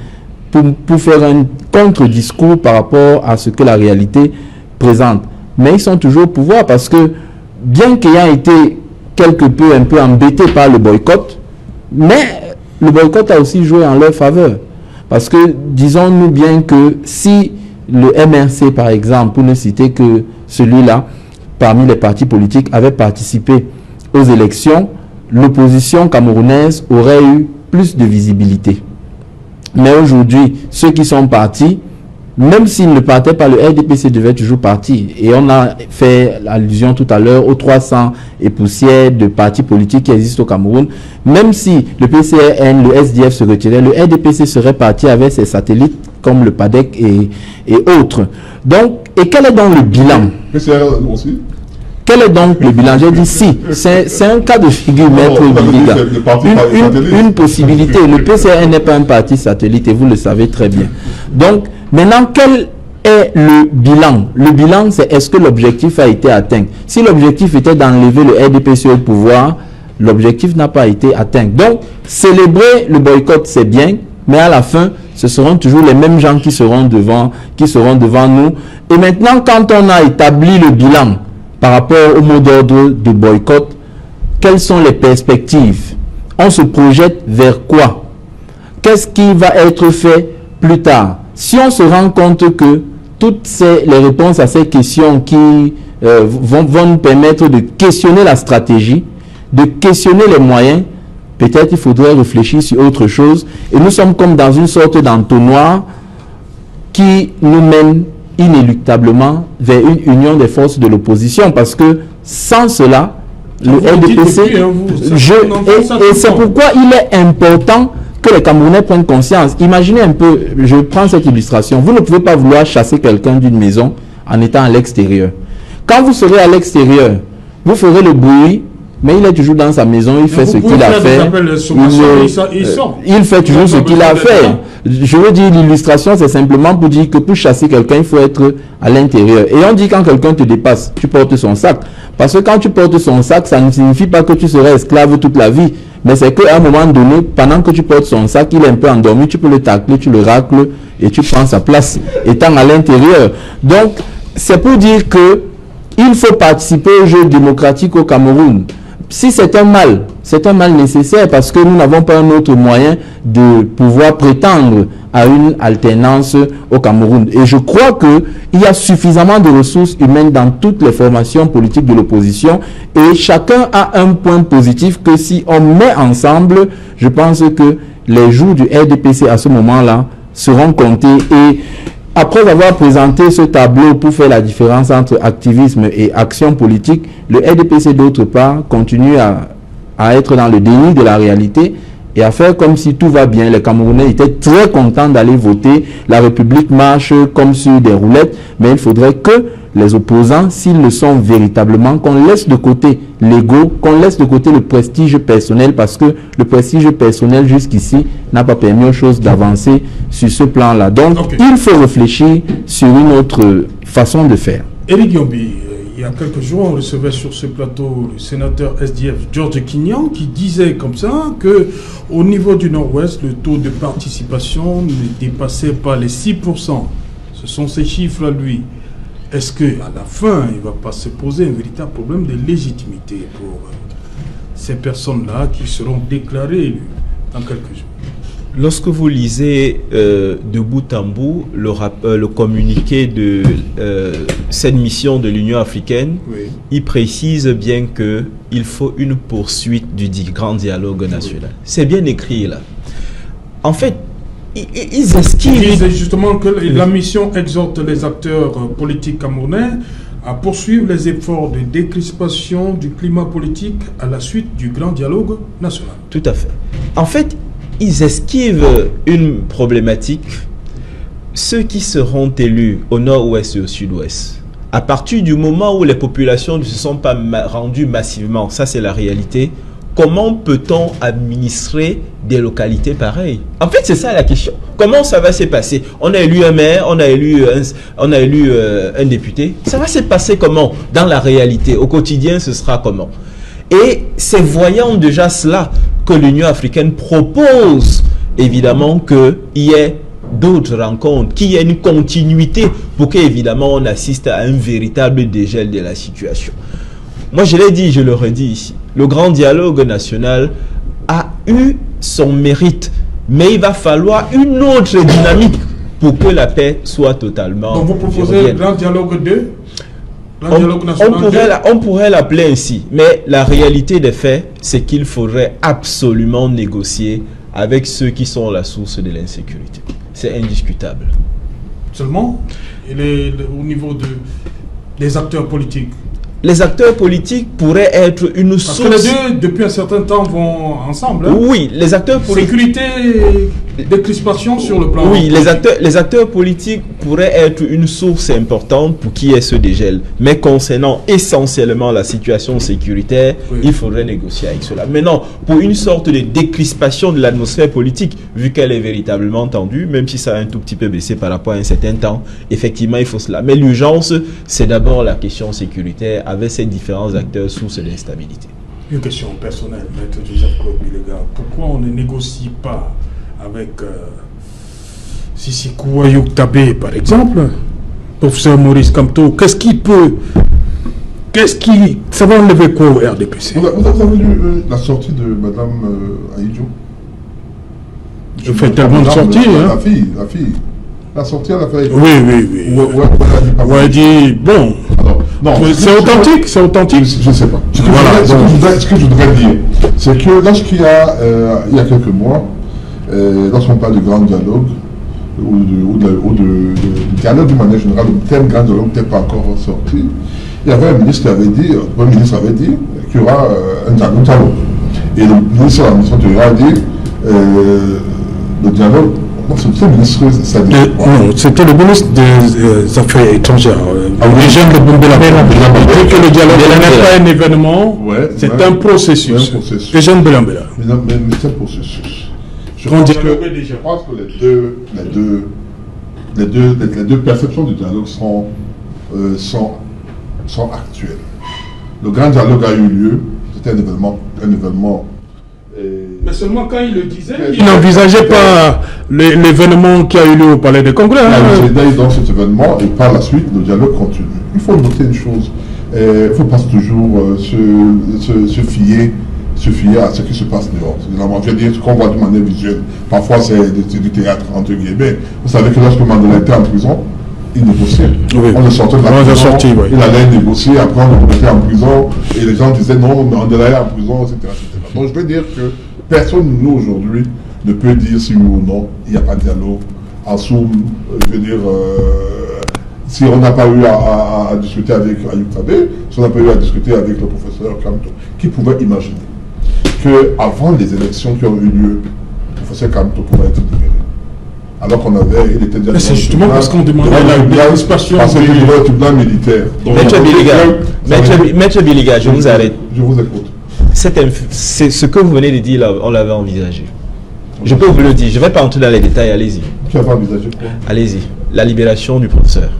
pour faire un contre-discours par rapport à ce que la réalité présente. Mais ils sont toujours au pouvoir parce que, bien qu'ayant été quelque peu un peu embêtés par le boycott, mais le boycott a aussi joué en leur faveur. Parce que, disons-nous bien que si le MRC, par exemple, pour ne citer que celui-là, parmi les partis politiques, avait participé aux élections, l'opposition camerounaise aurait eu plus de visibilité. Mais aujourd'hui, ceux qui sont partis, même s'ils ne partaient pas, le RDPC devait toujours partir. Et on a fait allusion tout à l'heure aux 300 et poussières de partis politiques qui existent au Cameroun. Même si le PCRN, le SDF se retirait, le RDPC serait parti avec ses satellites comme le PADEC et autres. Donc, et quel est donc le bilan? PCRN aussi? Quel est donc le bilan? J'ai dit si, c'est un cas de figure, maître Biliga. Une possibilité. Le PCRN n'est pas un parti satellite et vous le savez très bien. Donc, maintenant, quel est le bilan? Le bilan, c'est est-ce que l'objectif a été atteint? Si l'objectif était d'enlever le RDPC au pouvoir, l'objectif n'a pas été atteint. Donc, célébrer le boycott, c'est bien, mais à la fin, ce seront toujours les mêmes gens qui seront devant nous. Et maintenant, quand on a établi le bilan par rapport au mot d'ordre de boycott, quelles sont les perspectives? On se projette vers quoi? Qu'est-ce qui va être fait plus tard? Si on se rend compte que toutes les réponses à ces questions qui vont nous permettre de questionner la stratégie, de questionner les moyens, peut-être il faudrait réfléchir sur autre chose. Et nous sommes comme dans une sorte d'entonnoir qui nous mène inéluctablement vers une union des forces de l'opposition, parce que sans cela, le RDPC, et c'est pourquoi il est important que les Camerounais prennent conscience. Imaginez un peu, je prends cette illustration, vous ne pouvez pas vouloir chasser quelqu'un d'une maison en étant à l'extérieur. Quand vous serez à l'extérieur, vous ferez le bruit, mais il est toujours dans sa maison, il fait ce qu'il a fait. Il fait toujours ce qu'il a fait. Je veux dire, l'illustration, c'est simplement pour dire que pour chasser quelqu'un, il faut être à l'intérieur. Et on dit quand quelqu'un te dépasse, tu portes son sac. Parce que quand tu portes son sac, ça ne signifie pas que tu serais esclave toute la vie. Mais c'est qu'à un moment donné, pendant que tu portes son sac, il est un peu endormi, tu peux le tacler, tu le racles et tu prends sa place, étant à l'intérieur. Donc, c'est pour dire que il faut participer au jeu démocratique au Cameroun. Si c'est un mal nécessaire parce que nous n'avons pas un autre moyen de pouvoir prétendre à une alternance au Cameroun. Et je crois qu'il y a suffisamment de ressources humaines dans toutes les formations politiques de l'opposition et chacun a un point positif que si on met ensemble, je pense que les jours du RDPC à ce moment-là seront comptés. Et après avoir présenté ce tableau pour faire la différence entre activisme et action politique, le RDPC d'autre part continue à être dans le déni de la réalité et à faire comme si tout va bien. Les Camerounais étaient très contents d'aller voter. La République marche comme sur des roulettes, mais il faudrait que les opposants, s'ils le sont véritablement, qu'on laisse de côté l'ego, qu'on laisse de côté le prestige personnel, parce que le prestige personnel jusqu'ici n'a pas permis aux choses d'avancer sur ce plan-là. Donc, il faut réfléchir sur une autre façon de faire. Éric Yombi, il y a quelques jours, on recevait sur ce plateau le sénateur SDF George Kinyan qui disait comme ça que au niveau du Nord-Ouest, le taux de participation ne dépassait pas les 6%. Ce sont ces chiffres à lui. Est-ce qu'à la fin, il ne va pas se poser un véritable problème de légitimité pour ces personnes-là qui seront déclarées élues dans quelques jours? Lorsque vous lisez de bout en bout le communiqué de cette mission de l'Union africaine, oui, il précise bien qu'il faut une poursuite du grand dialogue national. Oui. C'est bien écrit là. En fait, ils esquivent. Ils disent justement que la mission exhorte les acteurs politiques camerounais à poursuivre les efforts de décrispation du climat politique à la suite du grand dialogue national. Tout à fait. En fait, ils esquivent une problématique. Ceux qui seront élus au nord-ouest et au sud-ouest, à partir du moment où les populations ne se sont pas rendues massivement, ça c'est la réalité, comment peut-on administrer des localités pareilles? En fait, c'est ça la question. Comment ça va se passer? On a élu un maire, on a élu un député. Ça va se passer comment? Dans la réalité, au quotidien, ce sera comment? Et c'est voyant déjà cela que l'Union africaine propose, évidemment, qu'il y ait d'autres rencontres, qu'il y ait une continuité pour qu'évidemment on assiste à un véritable dégel de la situation. Moi, je l'ai dit, je le redis ici. Le grand dialogue national a eu son mérite, mais il va falloir une autre dynamique pour que la paix soit totalement... Donc vous proposez le grand dialogue 2 ? On pourrait l'appeler ainsi, mais la réalité des faits, c'est qu'il faudrait absolument négocier avec ceux qui sont la source de l'insécurité. C'est indiscutable. Seulement, au niveau des acteurs politiques. Les acteurs politiques pourraient être une source... Parce que les deux, depuis un certain temps, vont ensemble. Hein? Oui, les acteurs politiques... Sécurité et décrispation sur le plan... Oui, les acteurs politiques pourraient être une source importante pour qu'il y ait ce dégel. Mais concernant essentiellement la situation sécuritaire, oui, il faudrait négocier avec cela. Maintenant, pour une sorte de décrispation de l'atmosphère politique, vu qu'elle est véritablement tendue, même si ça a un tout petit peu baissé par rapport à un certain temps, effectivement, il faut cela. Mais l'urgence, c'est d'abord la question sécuritaire, avec ces différents acteurs sources d'instabilité. Une question personnelle, Maître Joseph Kouabilega. Pourquoi on ne négocie pas avec Sissi Kouayouk Tabé, par exemple, professeur Maurice Kamto? Ça va enlever quoi au RDPC? Vous avez lu la sortie de Mme Aïdjo? Elle fait tellement de sorties, hein? La fille. La sortie, elle a fait... Oui. Ouais, elle dit, bon... Non, c'est authentique, c'est authentique. Je ne sais pas. Ce que je voudrais dire, c'est que lorsqu'il y a quelques mois, lorsqu'on parle de grand dialogue, ou de dialogue d'une manière générale, le thème grand dialogue n'était pas encore sorti, il y avait un ministre qui avait dit, le ministre avait dit qu'il y aura un dialogue. Et le ministre de l'administration a dit, le dialogue, Non, c'était le ministre, ça dit. Non, c'était le ministre des Affaires étrangères. Eugène Belambela. Il dit que le dialogue n'est pas un événement, c'est un processus. Eugène Belambela. Mais c'est un processus. Je pense que les deux perceptions du dialogue sont actuelles. Le grand dialogue a eu lieu, c'était un événement. Mais seulement quand il le disait, il n'envisageait pas l'événement qui a eu lieu au Palais des Congrès. Il a eu dans cet événement et par la suite, le dialogue continue. Il faut noter une chose, il ne faut pas toujours se fier à ce qui se passe dehors. Je veux dire, ce qu'on voit de manière visuelle, parfois c'est du théâtre, entre guillemets. Vous savez que lorsque Mandela était en prison, il négociait. Oui. On le sortait de la prison, il allait négocier, après on le mettait en prison, et les gens disaient non, Mandela est en prison, etc. Donc je veux dire que personne, nous, aujourd'hui, ne peut dire si oui ou non, il n'y a pas de dialogue. En somme, je veux dire, si on n'a pas eu à discuter avec Ayoub Tabé, si on n'a pas eu à discuter avec le professeur Kamto, qui pouvait imaginer qu'avant les élections qui ont eu lieu, le professeur Kamto pouvait être libéré. Alors qu'on avait, il était déjà... C'est justement parce qu'on demandait la disparition... Parce qu'il y avait un tribunal militaire. Maître Biliga, je vous arrête. Je vous écoute. C'est ce que vous venez de dire, là, on l'avait envisagé. Je peux vous le dire, je ne vais pas entrer dans les détails, allez-y. Tu avais envisagé quoi? Allez-y, la libération du professeur.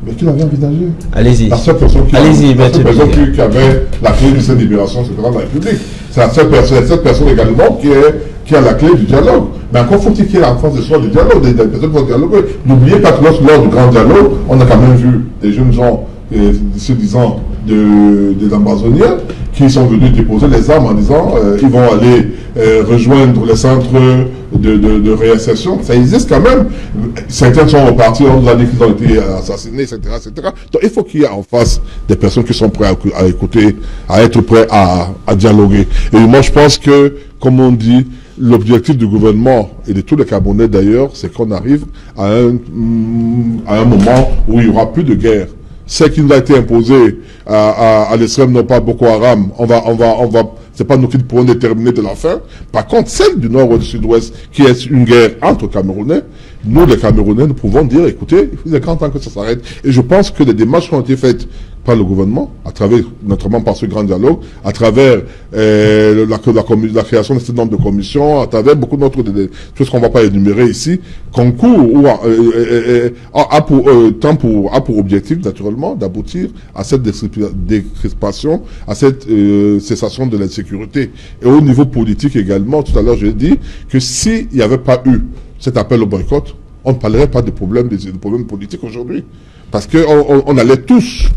Mais qui l'avait envisagé? Allez-y. La seule personne qui avait la clé de cette libération, c'est le président de la République. C'est cette personne également qui a la clé du dialogue. Mais encore faut-il qu'il y ait en face de soi du dialogue, des personnes qui vont dialoguer. N'oubliez pas que lors du grand dialogue, on a quand même vu des jeunes gens, se disant des ambazoniens, qui sont venus déposer les armes en disant ils vont aller rejoindre les centres de réinsertion. Ça existe quand même. Certains sont repartis, on nous a dit qu'ils ont été assassinés, etc., etc. Donc il faut qu'il y ait en face des personnes qui sont prêtes à écouter, à être prêts à dialoguer. Et moi je pense que, comme on dit, l'objectif du gouvernement et de tous les Camerounais d'ailleurs, c'est qu'on arrive à un moment où il n'y aura plus de guerre. Ce qui nous a été imposé à l'extrême, non pas Boko Haram, c'est pas nous qui pourrons déterminer de la fin. Par contre, celle du nord ou du sud-ouest, qui est une guerre entre Camerounais, nous, les Camerounais, nous pouvons dire, écoutez, il est grand temps que ça s'arrête. Et je pense que les démarches qui ont été faites par le gouvernement, à travers, notamment par ce grand dialogue, à travers la création de ce nombre de commissions, à travers beaucoup d'autres choses qu'on ne va pas énumérer ici, concourent a pour objectif, naturellement, d'aboutir à cette décrispation, à cette cessation de l'insécurité. Et au niveau politique également, tout à l'heure, je l'ai dit, que s'il n'y avait pas eu cet appel au boycott, on ne parlerait pas de problèmes politiques aujourd'hui. Parce qu'on allait tous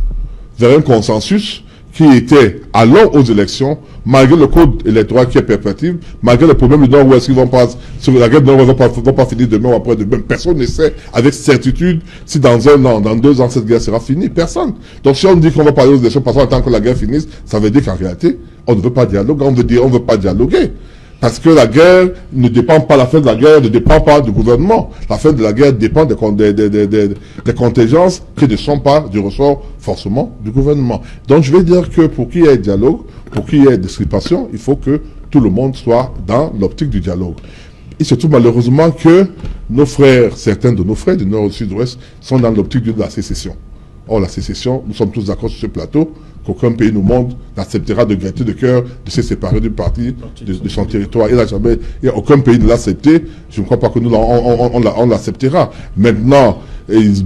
vers un consensus qui était allant aux élections, malgré le code électoral qui est perpétuel, malgré le problème du Nord-Ouest qui vont pas, sur la guerre du Nord-Ouest vont pas finir demain ou après-demain. Personne ne sait avec certitude si dans 1 an, dans 2 ans, cette guerre sera finie. Personne. Donc si on dit qu'on va parler aux élections parce qu'on attend que la guerre finisse, ça veut dire qu'en réalité, on ne veut pas dialoguer, on veut pas dialoguer. Parce que la guerre ne dépend pas, la fin de la guerre ne dépend pas du gouvernement. La fin de la guerre dépend des contingences qui ne sont pas du ressort forcément du gouvernement. Donc je vais dire que pour qu'il y ait dialogue, pour qu'il y ait discrétion, il faut que tout le monde soit dans l'optique du dialogue. Il se trouve malheureusement que nos frères, certains de nos frères du Nord au Sud-Ouest, sont dans l'optique de la sécession. Or la sécession, nous sommes tous d'accord sur ce plateau, qu'aucun pays au monde n'acceptera de gaieté de cœur de se séparer du parti, de son territoire. Il n'y a aucun pays ne l'a accepté. Je ne crois pas que nous, on l'acceptera. Maintenant,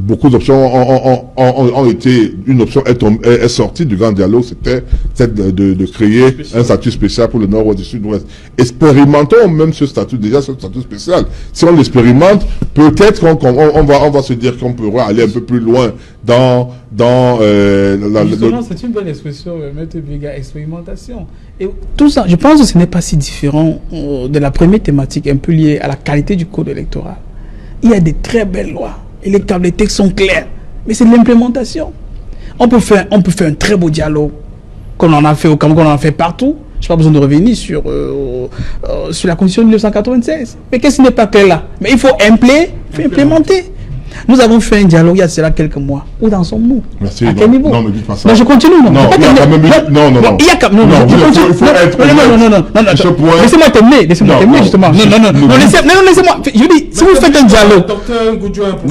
beaucoup d'options ont été, une option est sortie du grand dialogue, c'était celle de créer un statut spécial pour le nord ou du sud-ouest. Expérimentons même ce statut spécial. Si on l'expérimente, peut-être on va se dire qu'on pourra aller un peu plus loin justement, c'est une bonne expression, Maître Biliga, expérimentation. Et tout ça, je pense que ce n'est pas si différent de la première thématique, un peu liée à la qualité du code électoral. Il y a des très belles lois électorales, les textes sont clairs, mais c'est de l'implémentation. On peut faire un très beau dialogue, comme on en a fait au Cameroun, qu'on en a fait partout. Je n'ai pas besoin de revenir sur la Constitution de 1996. Mais qu'est-ce qui n'est pas clair là? Mais il faut implémenter. Nous avons fait un dialogue il y a cela quelques mois. Où en sommes-nous? Merci. À quel niveau? Non, ne dites pas ça. Non, je continue. Non, non, il y a quand même... Non. Il y a quand même... Non, il faut être... Non. Laissez-moi terminer, justement. Non, laissez-moi. Je dis, si vous faites un dialogue...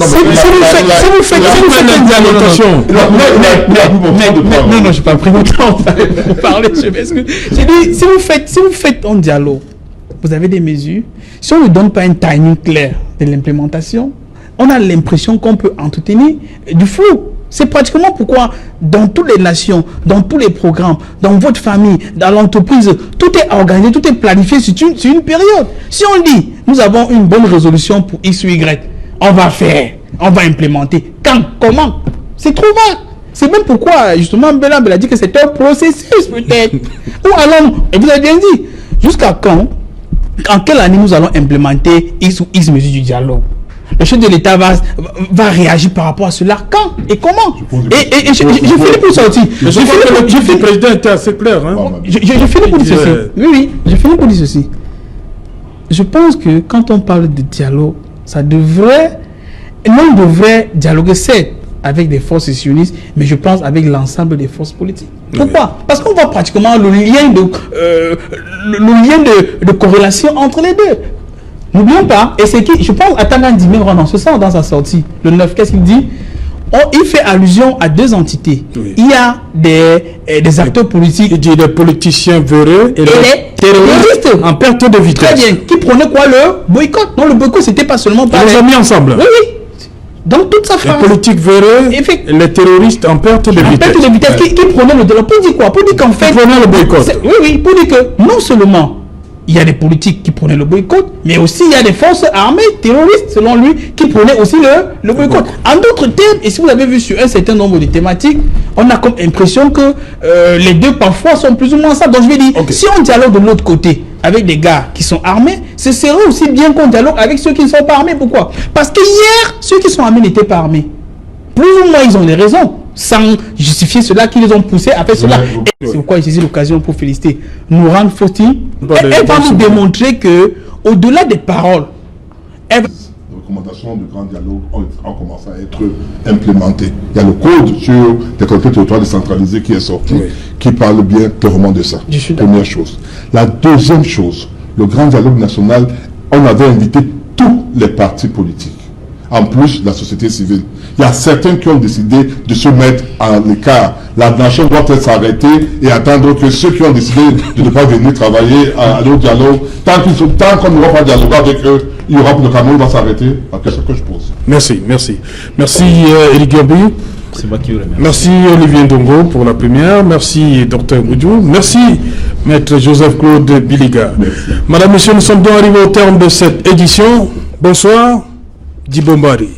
Si vous faites un dialogue... Non, je n'ai pas pris mon temps pour parler. Je m'excuse. Je dis, si vous faites un dialogue, vous avez des mesures. Si on ne donne pas un timing clair de l'implémentation, on a l'impression qu'on peut entretenir du flou. C'est pratiquement pourquoi dans toutes les nations, dans tous les programmes, dans votre famille, dans l'entreprise, tout est organisé, tout est planifié sur une période. Si on dit, nous avons une bonne résolution pour X ou Y, on va faire, on va implémenter. Quand? Comment? C'est trop vague. C'est même pourquoi, justement, Belab a dit que c'est un processus peut-être. Ou alors, et vous avez bien dit, jusqu'à quand? En quelle année nous allons implémenter X ou X mesures du dialogue? Le chef de l'État va réagir par rapport à cela. Quand et comment? Et je finis pour sortir. Le président était assez clair. Hein? Je finis pour dire ceci. Oui, je finis pour dire ceci. Je pense que quand on parle de dialogue, on devrait dialoguer certes avec des forces sionistes, mais je pense avec l'ensemble des forces politiques. Pourquoi? Parce qu'on voit pratiquement le lien de corrélation entre les deux. N'oublions pas, et c'est qui, je pense, Atanga Ndimé dans ce sens, dans sa sortie, le 9, qu'est-ce qu'il dit? Il fait allusion à deux entités. Oui. Il y a des acteurs politiques. Il dit les politiciens véreux et les terroristes en perte de vitesse. Très bien. Qui prenaient quoi? Le boycott. Non, le boycott, c'était pas seulement par les amis ensemble. Oui. Donc toute sa phrase. Les politiques véreux et les terroristes en perte de vitesse. En perte de vitesse. Qui prenaient le dialogue. Pour dire quoi? Pour dire qu'en fait... Prenaient le boycott. Oui. Pour dire que non seulement il y a des politiques qui prenaient le boycott, mais aussi il y a des forces armées terroristes, selon lui, qui prenaient aussi le boycott. En d'autres termes, et si vous avez vu sur un certain nombre de thématiques, on a comme impression que les deux parfois sont plus ou moins ça. Donc je vais dire, si on dialogue de l'autre côté avec des gars qui sont armés, ce serait aussi bien qu'on dialogue avec ceux qui ne sont pas armés. Pourquoi? Parce que hier, ceux qui sont armés n'étaient pas armés. Plus ou moins, ils ont des raisons, sans justifier cela, qui les ont poussés à faire cela. C'est pourquoi j'ai saisi l'occasion pour féliciter Nourane Foti. Elle va nous démontrer que, au-delà des paroles, les recommandations du grand dialogue ont commencé à être implémentées. Il y a le code sur les collectivités territoriales décentralisées qui est sorti, qui parle bien clairement de ça. Première chose. La deuxième chose, le grand dialogue national, on avait invité tous les partis politiques. En plus, la société civile. Il y a certains qui ont décidé de se mettre à l'écart. La nation doit peut-être s'arrêter et attendre que ceux qui ont décidé de ne pas venir travailler à leur dialogue, tant qu'on ne va pas dialoguer avec eux, il y aura le Cameroun va s'arrêter. C'est ce que je pose. Merci. Merci Eric Gabi. C'est moi qui vous remercie. Merci Olivier Ndongo pour la première. Merci Dr Goudjou. Merci Maître Joseph-Claude Biliga. Madame, Monsieur, nous sommes donc arrivés au terme de cette édition. Bonsoir. Dibombari.